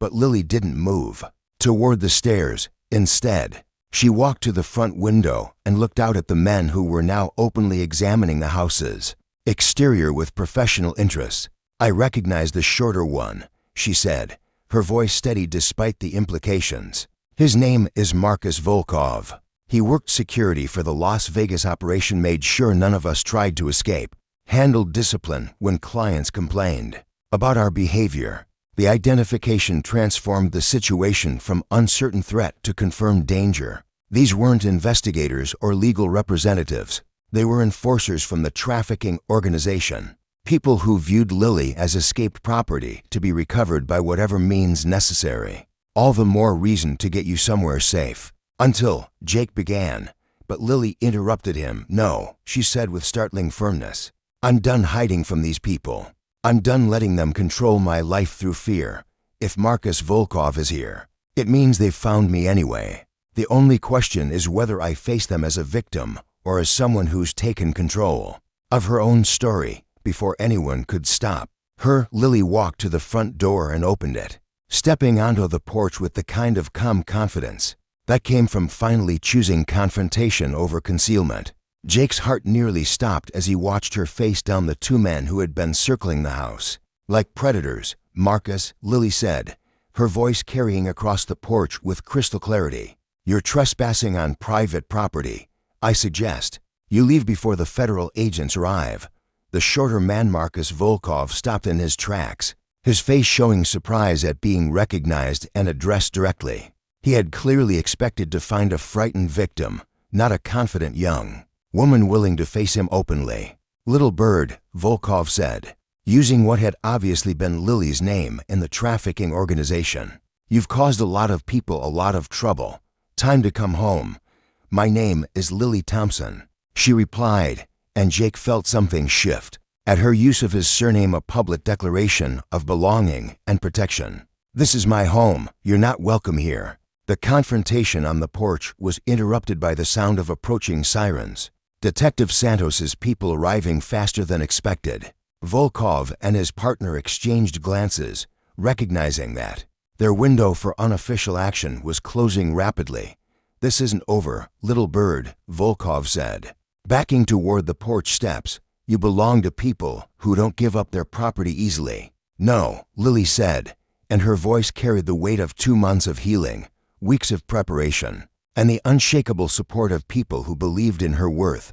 But Lily didn't move toward the stairs. Instead, she walked to the front window and looked out at the men who were now openly examining the house's exterior with professional interest. I recognize the shorter one, she said, her voice steady despite the implications. His name is Marcus Volkov. He worked security for the Las Vegas operation, made sure none of us tried to escape, handled discipline when clients complained about our behavior. The identification transformed the situation from uncertain threat to confirmed danger. These weren't investigators or legal representatives. They were enforcers from the trafficking organization. People who viewed Lily as escaped property to be recovered by whatever means necessary. All the more reason to get you somewhere safe. Until Jake began, but Lily interrupted him. No, she said with startling firmness. I'm done hiding from these people. I'm done letting them control my life through fear. If Marcus Volkov is here, it means they've found me anyway. The only question is whether I face them as a victim or as someone who's taken control of her own story before anyone could stop her. Lily walked to the front door and opened it, stepping onto the porch with the kind of calm confidence that came from finally choosing confrontation over concealment. Jake's heart nearly stopped as he watched her face down the two men who had been circling the house. Like predators, Marcus, Lily said, her voice carrying across the porch with crystal clarity. You're trespassing on private property. I suggest you leave before the federal agents arrive. The shorter man, Marcus Volkov, stopped in his tracks, his face showing surprise at being recognized and addressed directly. He had clearly expected to find a frightened victim, not a confident young woman willing to face him openly. Little bird, Volkov said, using what had obviously been Lily's name in the trafficking organization. You've caused a lot of people a lot of trouble. Time to come home. My name is Lily Thompson, she replied, and Jake felt something shift at her use of his surname, a public declaration of belonging and protection. This is my home. You're not welcome here. The confrontation on the porch was interrupted by the sound of approaching sirens. Detective Santos's people arriving faster than expected. Volkov and his partner exchanged glances, recognizing that their window for unofficial action was closing rapidly. This isn't over, little bird, Volkov said, backing toward the porch steps. You belong to people who don't give up their property easily. No, Lily said, and her voice carried the weight of 2 months of healing, weeks of preparation, and the unshakable support of people who believed in her worth.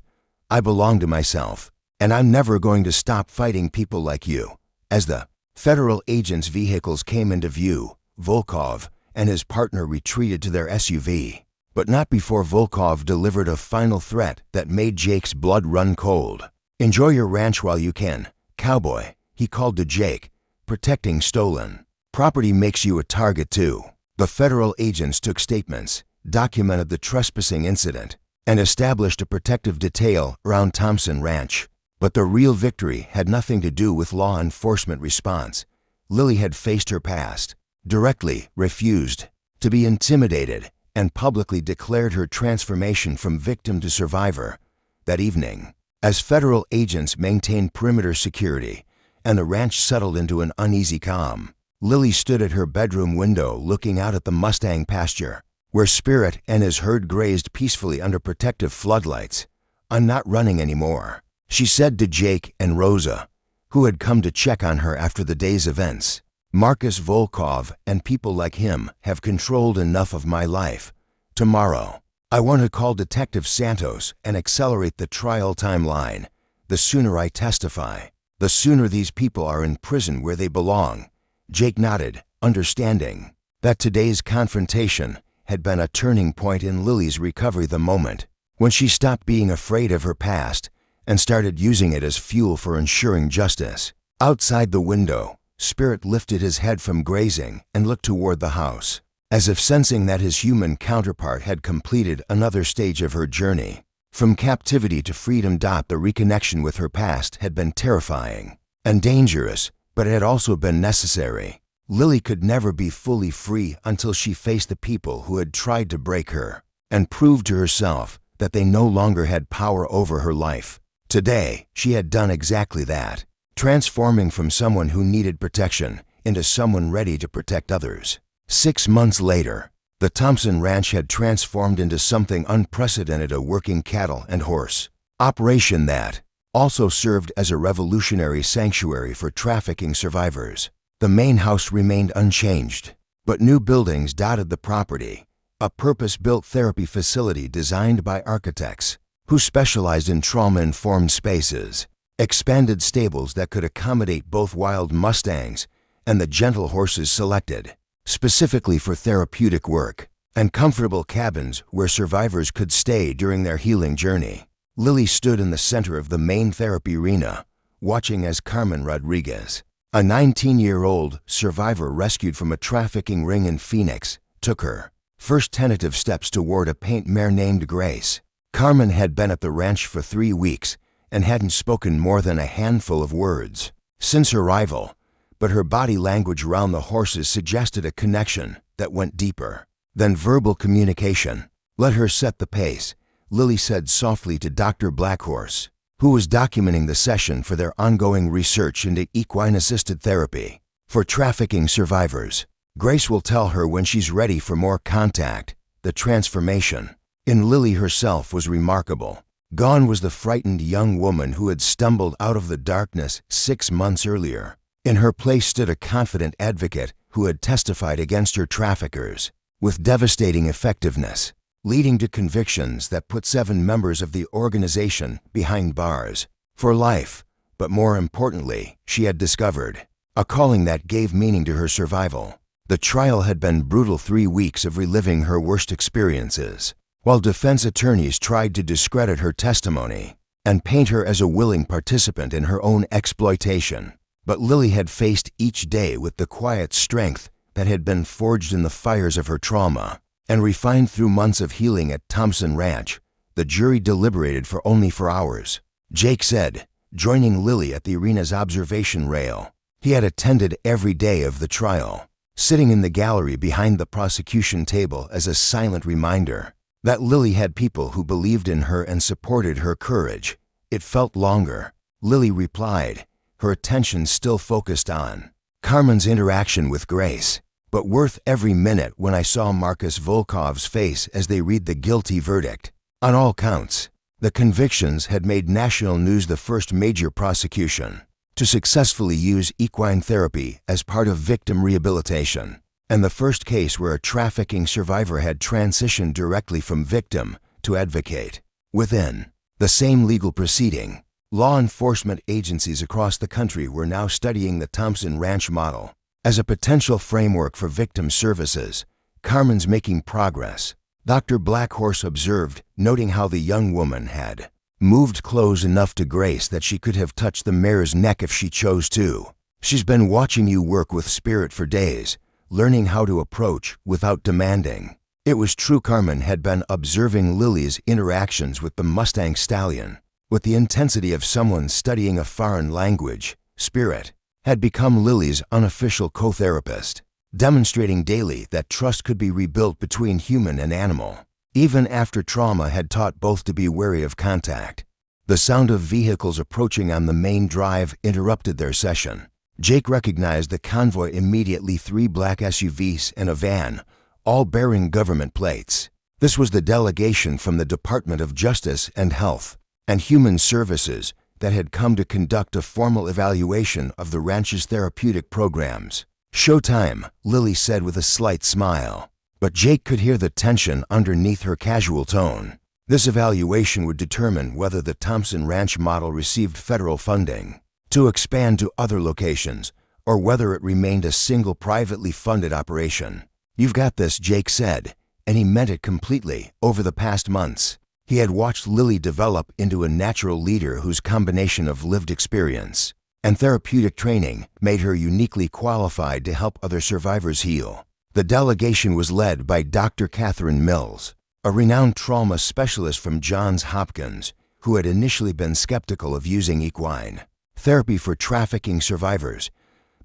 I belong to myself, and I'm never going to stop fighting people like you. As the federal agents' vehicles came into view, Volkov and his partner retreated to their SUV, but not before Volkov delivered a final threat that made Jake's blood run cold. Enjoy your ranch while you can, cowboy, he called to Jake. Protecting stolen property makes you a target too. The federal agents took statements, documented the trespassing incident, and established a protective detail around Thompson Ranch. But the real victory had nothing to do with law enforcement response. Lily had faced her past, directly refused to be intimidated, and publicly declared her transformation from victim to survivor. That evening, as federal agents maintained perimeter security and the ranch settled into an uneasy calm, Lily stood at her bedroom window looking out at the Mustang pasture, where Spirit and his herd grazed peacefully under protective floodlights. I'm not running anymore, she said to Jake and Rosa, who had come to check on her after the day's events. Marcus Volkov and people like him have controlled enough of my life. Tomorrow, I want to call Detective Santos and accelerate the trial timeline. The sooner I testify, the sooner these people are in prison where they belong." Jake nodded, understanding that today's confrontation had been a turning point in Lily's recovery, the moment when she stopped being afraid of her past and started using it as fuel for ensuring justice. Outside the window, Spirit lifted his head from grazing and looked toward the house, as if sensing that his human counterpart had completed another stage of her journey. From captivity to freedom. The reconnection with her past had been terrifying and dangerous, but it had also been necessary. Lily could never be fully free until she faced the people who had tried to break her and proved to herself that they no longer had power over her life. Today, she had done exactly that, transforming from someone who needed protection into someone ready to protect others. 6 months later, the Thompson Ranch had transformed into something unprecedented, a working cattle and horse operation that also served as a revolutionary sanctuary for trafficking survivors. The main house remained unchanged, but new buildings dotted the property, a purpose-built therapy facility designed by architects who specialized in trauma-informed spaces, expanded stables that could accommodate both wild Mustangs and the gentle horses selected specifically for therapeutic work, and comfortable cabins where survivors could stay during their healing journey. Lily stood in the center of the main therapy arena, watching as Carmen Rodriguez, a 19-year-old survivor rescued from a trafficking ring in Phoenix, took her first tentative steps toward a paint mare named Grace. Carmen had been at the ranch for 3 weeks and hadn't spoken more than a handful of words since her arrival, but her body language around the horses suggested a connection that went deeper than verbal communication. "Let her set the pace," Lily said softly to Dr. Blackhorse, who was documenting the session for their ongoing research into equine-assisted therapy for trafficking survivors. "Grace will tell her when she's ready for more contact." The transformation in Lily herself was remarkable. Gone was the frightened young woman who had stumbled out of the darkness 6 months earlier. In her place stood a confident advocate who had testified against her traffickers with devastating effectiveness, leading to convictions that put 7 members of the organization behind bars for life. But more importantly, she had discovered a calling that gave meaning to her survival. The trial had been brutal, 3 weeks of reliving her worst experiences, while defense attorneys tried to discredit her testimony and paint her as a willing participant in her own exploitation. But Lily had faced each day with the quiet strength that had been forged in the fires of her trauma and refined through months of healing at Thompson Ranch. The jury deliberated for only 4 hours. Jake said, joining Lily at the arena's observation rail. He had attended every day of the trial, sitting in the gallery behind the prosecution table as a silent reminder that Lily had people who believed in her and supported her courage. "It felt longer," Lily replied, her attention still focused on Carmen's interaction with Grace, "but worth every minute when I saw Marcus Volkov's face as they read the guilty verdict on all counts." The convictions had made national news, the first major prosecution to successfully use equine therapy as part of victim rehabilitation, and the first case where a trafficking survivor had transitioned directly from victim to advocate. Within the same legal proceeding, law enforcement agencies across the country were now studying the Thompson Ranch model as a potential framework for victim services. "Carmen's making progress," Dr. Blackhorse observed, noting how the young woman had moved close enough to Grace that she could have touched the mare's neck if she chose to. "She's been watching you work with Spirit for days, learning how to approach without demanding." It was true. Carmen had been observing Lily's interactions with the Mustang stallion with the intensity of someone studying a foreign language. Spirit had become Lily's unofficial co-therapist, demonstrating daily that trust could be rebuilt between human and animal, even after trauma had taught both to be wary of contact. The sound of vehicles approaching on the main drive interrupted their session. Jake recognized the convoy immediately: 3 black SUVs and a van, all bearing government plates. This was the delegation from the Department of Justice and Health and Human Services that had come to conduct a formal evaluation of the ranch's therapeutic programs. "Showtime," Lily said with a slight smile. But Jake could hear the tension underneath her casual tone. This evaluation would determine whether the Thompson Ranch model received federal funding to expand to other locations, or whether it remained a single privately funded operation. "You've got this," Jake said, and he meant it completely. Over the past months, he had watched Lily develop into a natural leader whose combination of lived experience and therapeutic training made her uniquely qualified to help other survivors heal. The delegation was led by Dr. Catherine Mills, a renowned trauma specialist from Johns Hopkins, who had initially been skeptical of using equine therapy for trafficking survivors.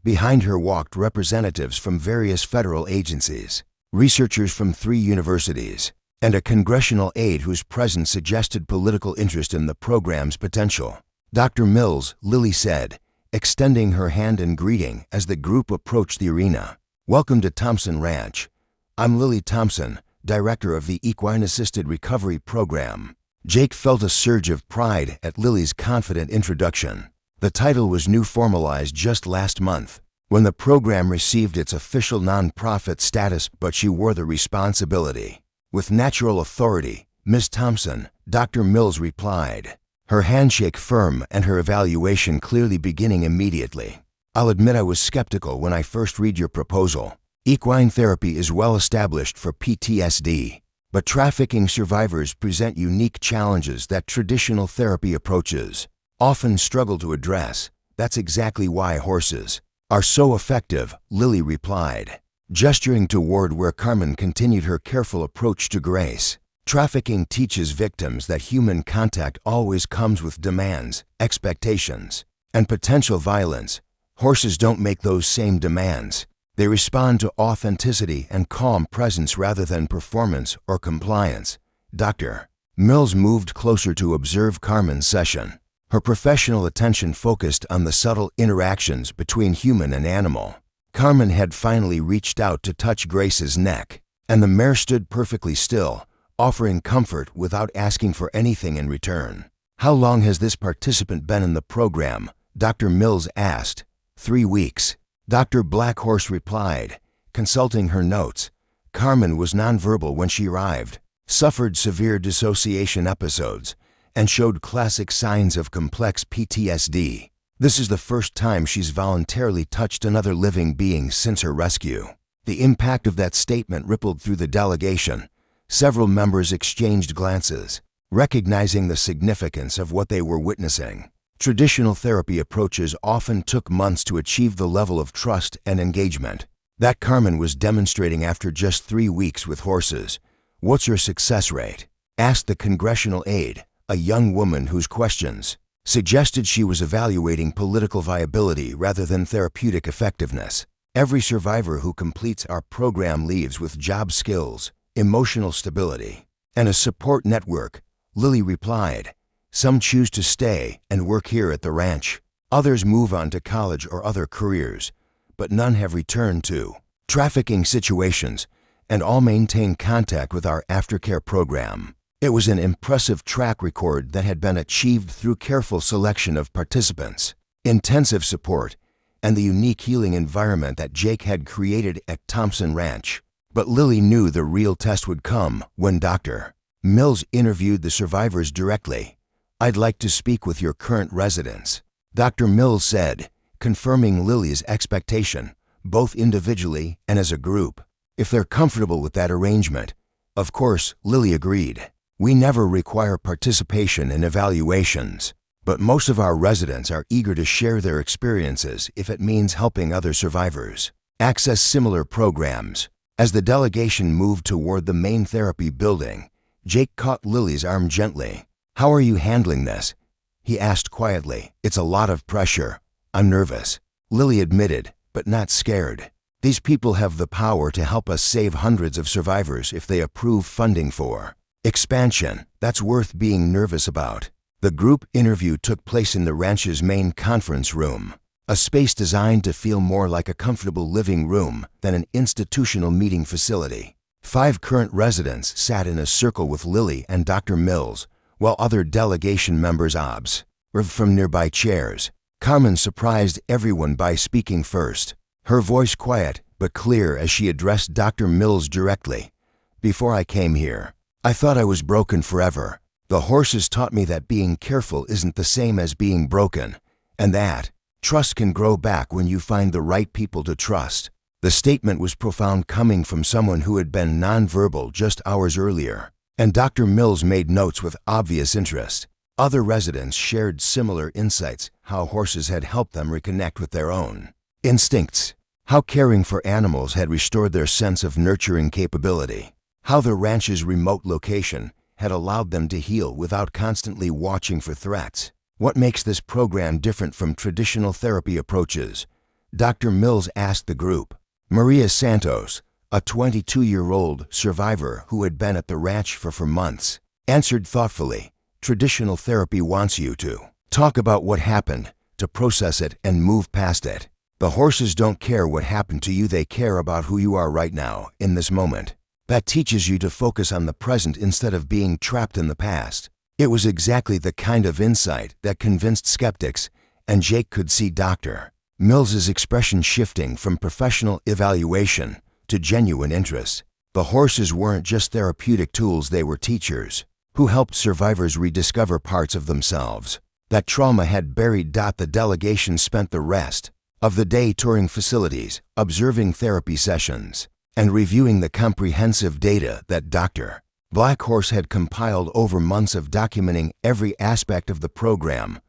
Behind her walked representatives from various federal agencies, researchers from 3 universities, and a congressional aide whose presence suggested political interest in the program's potential. "Dr. Mills," Lily said, extending her hand in greeting as the group approached the arena. "Welcome to Thompson Ranch. I'm Lily Thompson, director of the Equine-Assisted Recovery Program." Jake felt a surge of pride at Lily's confident introduction. The title was new, formalized just last month, when the program received its official nonprofit status, but she wore the responsibility with natural authority. "Ms. Thompson," Dr. Mills replied, her handshake firm and her evaluation clearly beginning immediately. "I'll admit I was skeptical when I first read your proposal. Equine therapy is well established for PTSD, but trafficking survivors present unique challenges that traditional therapy approaches often struggle to address. That's exactly why horses are so effective," Lily replied, gesturing toward where Carmen continued her careful approach to grace. "Trafficking teaches victims that human contact always comes with demands, expectations, and potential violence. Horses don't make those same demands. They respond to authenticity and calm presence rather than performance or compliance." Dr. Mills moved closer to observe Carmen's session. Her professional attention focused on the subtle interactions between human and animal. Carmen had finally reached out to touch Grace's neck, and the mare stood perfectly still, offering comfort without asking for anything in return. "How long has this participant been in the program?" Dr. Mills asked. 3 weeks, Dr. Blackhorse replied, consulting her notes. "Carmen was nonverbal when she arrived, suffered severe dissociation episodes, and showed classic signs of complex PTSD. This is the first time she's voluntarily touched another living being since her rescue." The impact of that statement rippled through the delegation. Several members exchanged glances, recognizing the significance of what they were witnessing. Traditional therapy approaches often took months to achieve the level of trust and engagement that Carmen was demonstrating after just 3 weeks with horses. "What's your success rate?" asked the congressional aide, a young woman whose questions suggested she was evaluating political viability rather than therapeutic effectiveness. "Every survivor who completes our program leaves with job skills, emotional stability, and a support network," Lily replied. "Some choose to stay and work here at the ranch. Others move on to college or other careers, but none have returned to trafficking situations, and all maintain contact with our aftercare program." It was an impressive track record that had been achieved through careful selection of participants, intensive support, and the unique healing environment that Jake had created at Thompson Ranch. But Lily knew the real test would come when Dr. Mills interviewed the survivors directly. "I'd like to speak with your current residents," Dr. Mills said, confirming Lily's expectation, both individually and as a group. "If they're comfortable with that arrangement." "Of course," Lily agreed. "We never require participation in evaluations, but most of our residents are eager to share their experiences if it means helping other survivors access similar programs." As the delegation moved toward the main therapy building, Jake caught Lily's arm gently. "How are you handling this?" he asked quietly. "It's a lot of pressure. I'm nervous," Lily admitted, but not scared. "These people have the power to help us save hundreds of survivors if they approve funding for expansion. That's worth being nervous about." The group interview took place in the ranch's main conference room, a space designed to feel more like a comfortable living room than an institutional meeting facility. 5 current residents sat in a circle with Lily and Dr. Mills, while other delegation members observed from nearby chairs. Carmen surprised everyone by speaking first. her voice quiet but clear as she addressed Dr. Mills directly. "Before I came here, I thought I was broken forever. The horses taught me that being careful isn't the same as being broken, and that trust can grow back when you find the right people to trust." The statement was profound, coming from someone who had been nonverbal just hours earlier, and Dr. Mills made notes with obvious interest. Other residents shared similar insights, how horses had helped them reconnect with their own instincts, how caring for animals had restored their sense of nurturing capability, how the ranch's remote location had allowed them to heal without constantly watching for threats. What makes this program different from traditional therapy approaches? Dr. Mills asked the group. Maria Santos, a 22-year-old survivor who had been at the ranch for months, answered thoughtfully, "Traditional therapy wants you to talk about what happened, to process it and move past it. The horses don't care what happened to you, they care about who you are right now, in this moment. That teaches you to focus on the present instead of being trapped in the past." It was exactly the kind of insight that convinced skeptics, and Jake could see Dr. Mills's expression shifting from professional evaluation to genuine interest. The horses weren't just therapeutic tools, they were teachers who helped survivors rediscover parts of themselves that trauma had buried. The delegation spent the rest of the day touring facilities, observing therapy sessions, and reviewing the comprehensive data that Dr. Blackhorse had compiled over months of documenting every aspect of the program.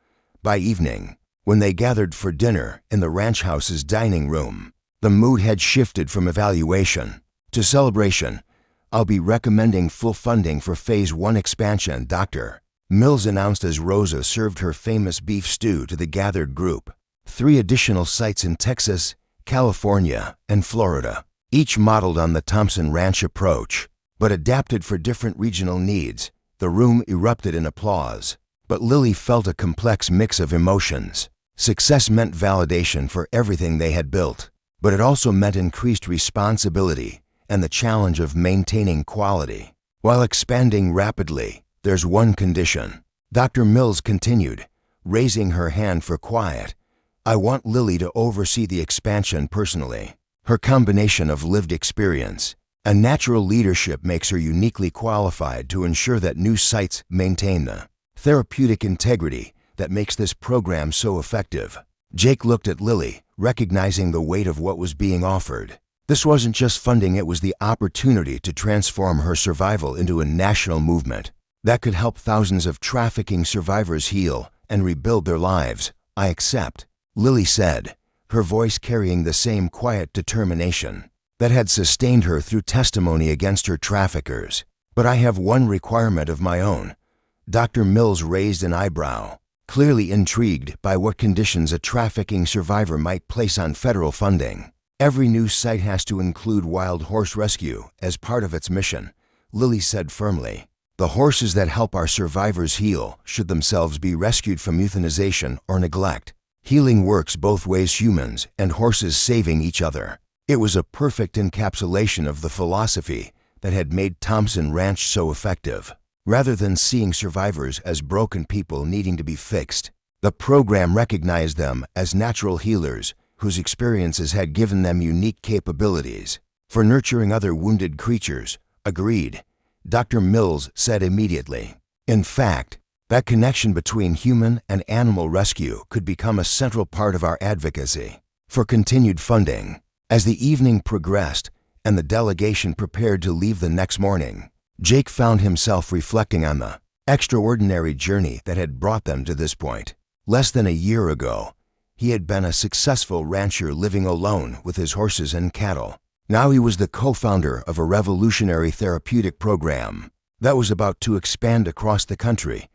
By evening, when they gathered for dinner in the ranch house's dining room, the mood had shifted from evaluation to celebration. "I'll be recommending full funding for Phase 1 expansion," Dr. Mills announced as Rosa served her famous beef stew to the gathered group. 3 additional sites in Texas, California, and Florida, each modeled on the Thompson Ranch approach, but adapted for different regional needs. The room erupted in applause, but Lily felt a complex mix of emotions. Success meant validation for everything they had built, but it also meant increased responsibility and the challenge of maintaining quality while expanding rapidly. "There's one condition," Dr. Mills continued, raising her hand for quiet. "I want Lily to oversee the expansion personally. Her combination of lived experience and natural leadership makes her uniquely qualified to ensure that new sites maintain the therapeutic integrity that makes this program so effective." Jake looked at Lily, recognizing the weight of what was being offered. This wasn't just funding, it was the opportunity to transform her survival into a national movement that could help thousands of trafficking survivors heal and rebuild their lives. "I accept," Lily said, her voice carrying the same quiet determination that had sustained her through testimony against her traffickers. "But I have one requirement of my own." Dr. Mills raised an eyebrow, clearly intrigued by what conditions a trafficking survivor might place on federal funding. "Every new site has to include wild horse rescue as part of its mission," Lily said firmly. "The horses that help our survivors heal should themselves be rescued from euthanization or neglect. Healing works both ways, humans and horses saving each other." It was a perfect encapsulation of the philosophy that had made Thompson Ranch so effective. Rather than seeing survivors as broken people needing to be fixed, the program recognized them as natural healers whose experiences had given them unique capabilities for nurturing other wounded creatures. "Agreed," Dr. Mills said immediately. "In fact, that connection between human and animal rescue could become a central part of our advocacy for continued funding." As the evening progressed and the delegation prepared to leave the next morning, Jake found himself reflecting on the extraordinary journey that had brought them to this point. Less than a year ago, he had been a successful rancher living alone with his horses and cattle. Now he was the co-founder of a revolutionary therapeutic program that was about to expand across the country.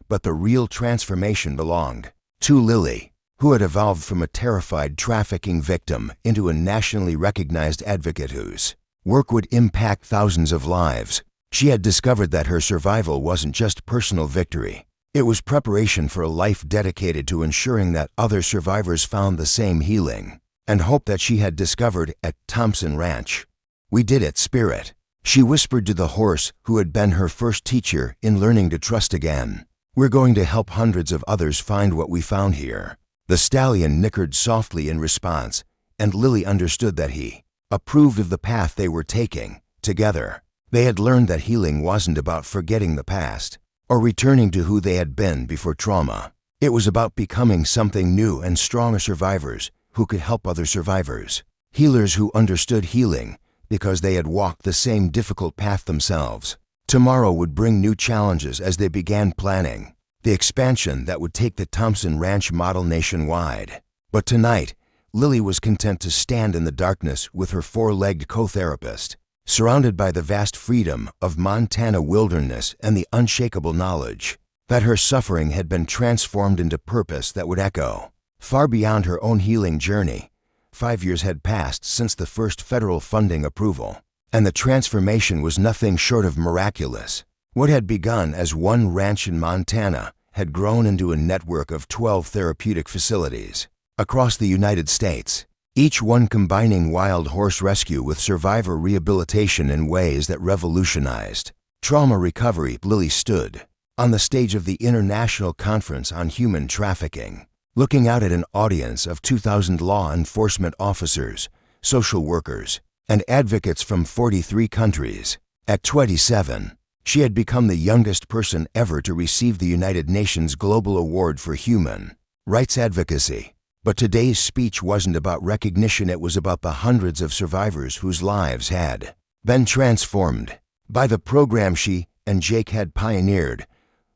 But the real transformation belonged to Lily, who had evolved from a terrified trafficking victim into a nationally recognized advocate whose work would impact thousands of lives. She had discovered that her survival wasn't just personal victory. It was preparation for a life dedicated to ensuring that other survivors found the same healing and hope that she had discovered at Thompson Ranch. "We did it, Spirit," she whispered to the horse who had been her first teacher in learning to trust again. "We're going to help hundreds of others find what we found here." The stallion nickered softly in response, and Lily understood that he approved of the path they were taking. Together, they had learned that healing wasn't about forgetting the past or returning to who they had been before trauma. It was about becoming something new and stronger survivors who could help other survivors. Healers who understood healing because they had walked the same difficult path themselves. Tomorrow would bring new challenges as they began planning the expansion that would take the Thompson Ranch model nationwide. But tonight, Lily was content to stand in the darkness with her four-legged co-therapist, surrounded by the vast freedom of Montana wilderness and the unshakable knowledge that her suffering had been transformed into purpose that would echo far beyond her own healing journey. 5 years had passed since the first federal funding approval, and the transformation was nothing short of miraculous. What had begun as one ranch in Montana had grown into a network of 12 therapeutic facilities across the United States, each one combining wild horse rescue with survivor rehabilitation in ways that revolutionized trauma recovery. Lily stood on the stage of the International Conference on Human Trafficking, looking out at an audience of 2,000 law enforcement officers, social workers, and advocates from 43 countries. At 27, she had become the youngest person ever to receive the United Nations Global Award for Human Rights Advocacy. But today's speech wasn't about recognition, it was about the hundreds of survivors whose lives had been transformed by the program she and Jake had pioneered.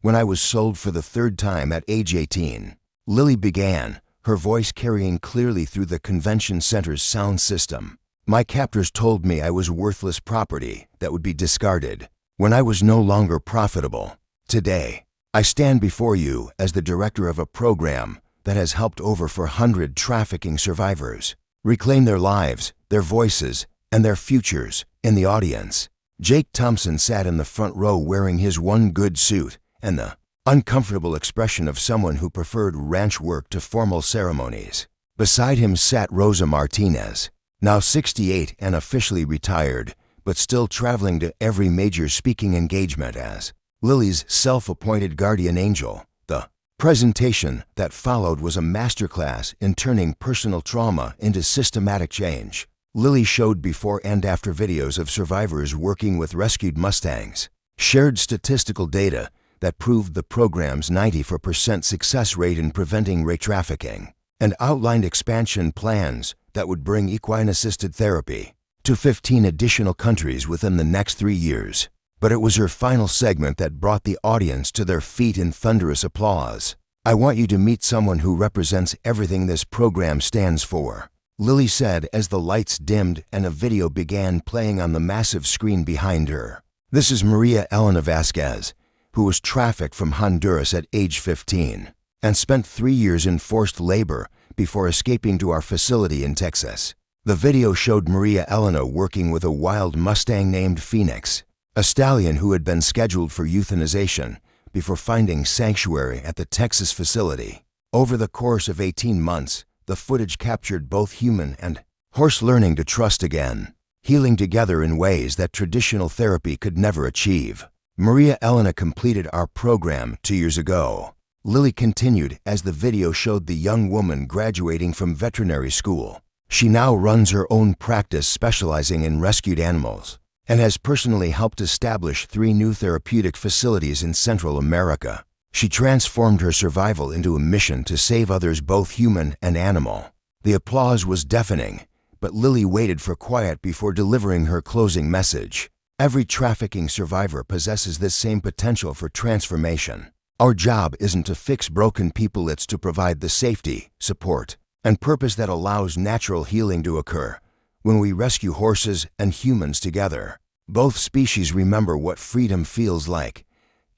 When I was sold for the third time at age 18, Lily began, her voice carrying clearly through the convention center's sound system. My captors told me I was worthless property that would be discarded when I was no longer profitable. Today, I stand before you as the director of a program that has helped over 400 trafficking survivors reclaim their lives, their voices, and their futures. In the audience, Jake Thompson sat in the front row wearing his one good suit and the uncomfortable expression of someone who preferred ranch work to formal ceremonies. Beside him sat Rosa Martinez, now 68 and officially retired, but still traveling to every major speaking engagement as Lily's self-appointed guardian angel. The presentation that followed was a masterclass in turning personal trauma into systematic change. Lily showed before and after videos of survivors working with rescued Mustangs, shared statistical data that proved the program's 94% success rate in preventing rape trafficking, and outlined expansion plans that would bring equine-assisted therapy to 15 additional countries within the next 3 years. But it was her final segment that brought the audience to their feet in thunderous applause. I want you to meet someone who represents everything this program stands for, Lily said as the lights dimmed and a video began playing on the massive screen behind her. This is Maria Elena Vasquez, who was trafficked from Honduras at age 15 and spent 3 years in forced labor before escaping to our facility in Texas. The video showed Maria Elena working with a wild Mustang named Phoenix, a stallion who had been scheduled for euthanization before finding sanctuary at the Texas facility. Over the course of 18 months, the footage captured both human and horse learning to trust again, healing together in ways that traditional therapy could never achieve. Maria Elena completed our program 2 years ago. Lily continued as the video showed the young woman graduating from veterinary school. She now runs her own practice specializing in rescued animals and has personally helped establish 3 new therapeutic facilities in Central America. She transformed her survival into a mission to save others, both human and animal. The applause was deafening, but Lily waited for quiet before delivering her closing message. Every trafficking survivor possesses this same potential for transformation. Our job isn't to fix broken people, it's to provide the safety, support, and purpose that allows natural healing to occur. When we rescue horses and humans together, both species remember what freedom feels like.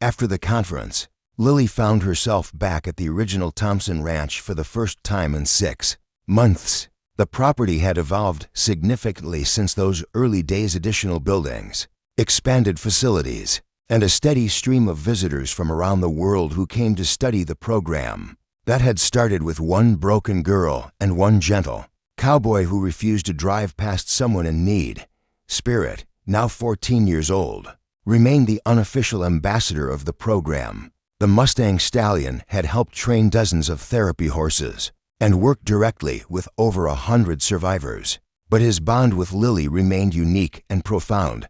After the conference, Lily found herself back at the original Thompson Ranch for the first time in 6 months. The property had evolved significantly since those early days. Additional buildings, expanded facilities, and a steady stream of visitors from around the world who came to study the program. That had started with one broken girl and one gentle cowboy who refused to drive past someone in need. Spirit, now 14 years old, remained the unofficial ambassador of the program. The Mustang stallion had helped train dozens of therapy horses, and worked directly with over 100 survivors. But his bond with Lily remained unique and profound.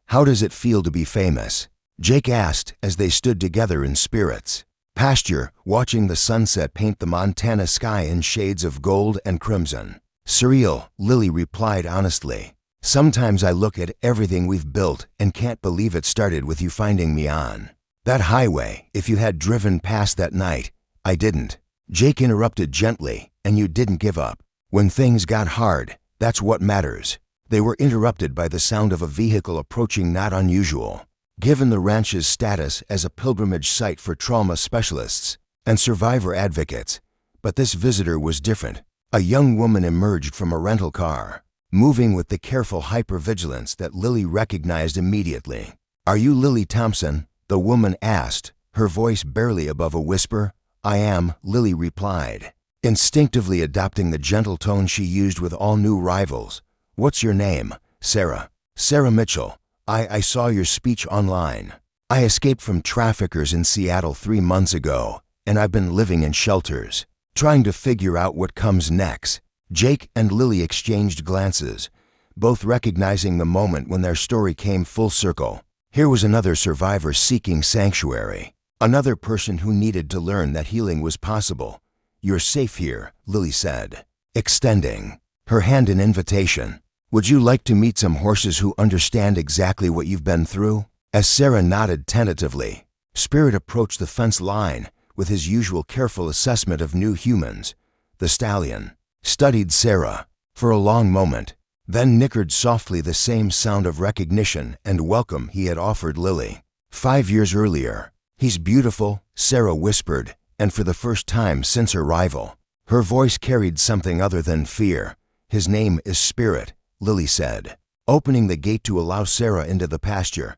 "How does it feel to be famous?" Jake asked as they stood together in spirits. "Pasture, watching the sunset paint the Montana sky in shades of gold and crimson." "Surreal," Lily replied honestly. "Sometimes I look at everything we've built and can't believe it started with you finding me on that highway. If you had driven past that night, I didn't." Jake interrupted gently, "And you didn't give up. When things got hard, that's what matters." They were interrupted by the sound of a vehicle approaching, not unusual, given the ranch's status as a pilgrimage site for trauma specialists and survivor advocates. But this visitor was different. A young woman emerged from a rental car, moving with the careful hypervigilance that Lily recognized immediately. "Are you Lily Thompson?" the woman asked, her voice barely above a whisper. "I am," Lily replied, instinctively adopting the gentle tone she used with all new rivals. "What's your name?" "Sarah." "Sarah Mitchell. I saw your speech online. I escaped from traffickers in Seattle 3 months ago, and I've been living in shelters, trying to figure out what comes next." Jake and Lily exchanged glances, both recognizing the moment when their story came full circle. Here was another survivor seeking sanctuary, another person who needed to learn that healing was possible. "You're safe here," Lily said, extending her hand in invitation. "Would you like to meet some horses who understand exactly what you've been through?" As Sarah nodded tentatively, Spirit approached the fence line with his usual careful assessment of new humans. The stallion studied Sarah for a long moment, then nickered softly, the same sound of recognition and welcome he had offered Lily 5 years earlier. "He's beautiful," Sarah whispered, and for the first time since her arrival, her voice carried something other than fear. "His name is Spirit," Lily said, opening the gate to allow Sarah into the pasture.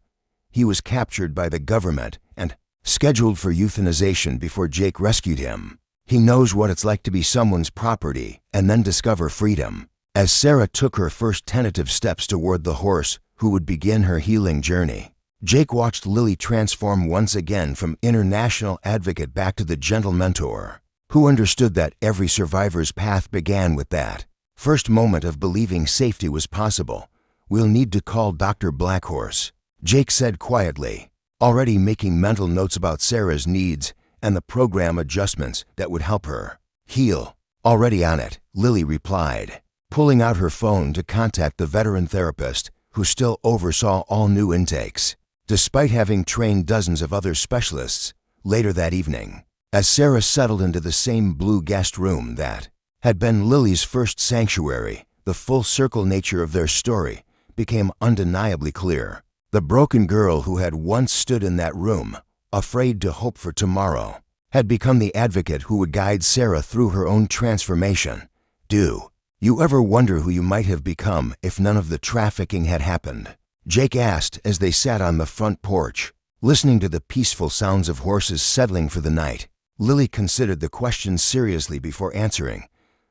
"He was captured by the government and scheduled for euthanization before Jake rescued him. He knows what it's like to be someone's property and then discover freedom." As Sarah took her first tentative steps toward the horse who would begin her healing journey, Jake watched Lily transform once again from international advocate back to the gentle mentor who understood that every survivor's path began with that first moment of believing safety was possible. "We'll need to call Dr. Blackhorse," Jake said quietly, already making mental notes about Sarah's needs and the program adjustments that would help her heal. "Already on it," Lily replied, pulling out her phone to contact the veteran therapist who still oversaw all new intakes, despite having trained dozens of other specialists. Later that evening, as Sarah settled into the same blue guest room that had been Lily's first sanctuary, the full circle nature of their story became undeniably clear. The broken girl who had once stood in that room, afraid to hope for tomorrow, had become the advocate who would guide Sarah through her own transformation. "Do you ever wonder who you might have become if none of the trafficking had happened?" Jake asked as they sat on the front porch, listening to the peaceful sounds of horses settling for the night. Lily considered the question seriously before answering.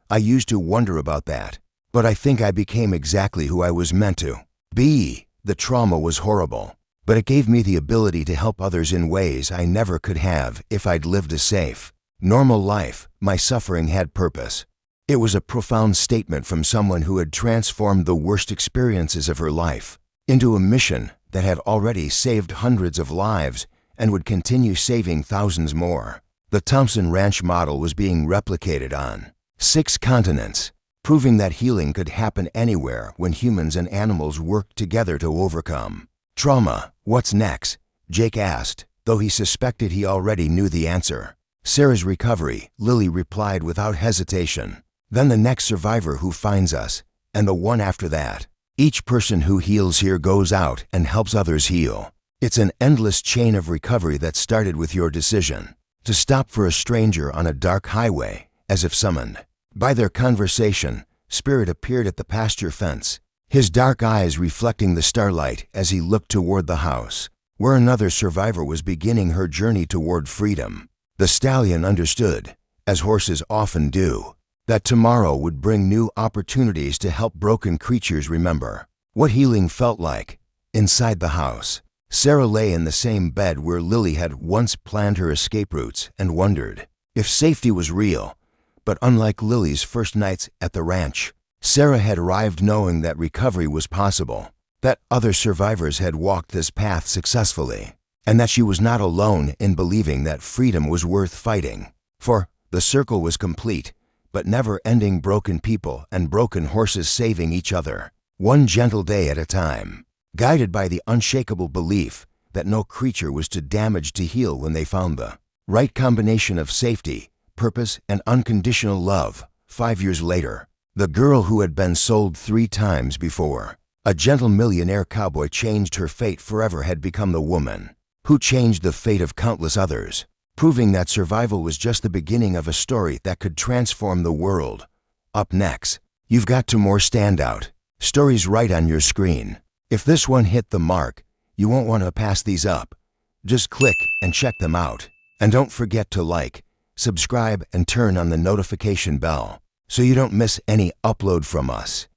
"I used to wonder about that, but I think I became exactly who I was meant to be. The trauma was horrible, but it gave me the ability to help others in ways I never could have if I'd lived a safe, normal life. My suffering had purpose." It was a profound statement from someone who had transformed the worst experiences of her life into a mission that had already saved hundreds of lives and would continue saving thousands more. The Thompson Ranch model was being replicated on 6 continents, proving that healing could happen anywhere when humans and animals worked together to overcome trauma. "What's next?" Jake asked, though he suspected he already knew the answer. "Sarah's recovery," Lily replied without hesitation. "Then the next survivor who finds us, and the one after that. Each person who heals here goes out and helps others heal. It's an endless chain of recovery that started with your decision to stop for a stranger on a dark highway, as if summoned by their conversation. Spirit appeared at the pasture fence, his dark eyes reflecting the starlight as he looked toward the house, where another survivor was beginning her journey toward freedom. The stallion understood, as horses often do, that tomorrow would bring new opportunities to help broken creatures remember what healing felt like. Inside the house, Sarah lay in the same bed where Lily had once planned her escape routes and wondered if safety was real. But unlike Lily's first nights at the ranch, Sarah had arrived knowing that recovery was possible, that other survivors had walked this path successfully, and that she was not alone in believing that freedom was worth fighting. For the circle was complete, but never-ending broken people and broken horses saving each other, one gentle day at a time, guided by the unshakable belief that no creature was too damaged to heal when they found the right combination of safety, purpose, and unconditional love. 5 years later, the girl who had been sold 3 times before, a gentle millionaire cowboy, changed her fate forever, had become the woman who changed the fate of countless others, proving that survival was just the beginning of a story that could transform the world. Up next, you've got 2 more standout stories right on your screen. If this one hit the mark, you won't want to pass these up. Just click and check them out. And don't forget to like, subscribe, and turn on the notification bell so you don't miss any upload from us.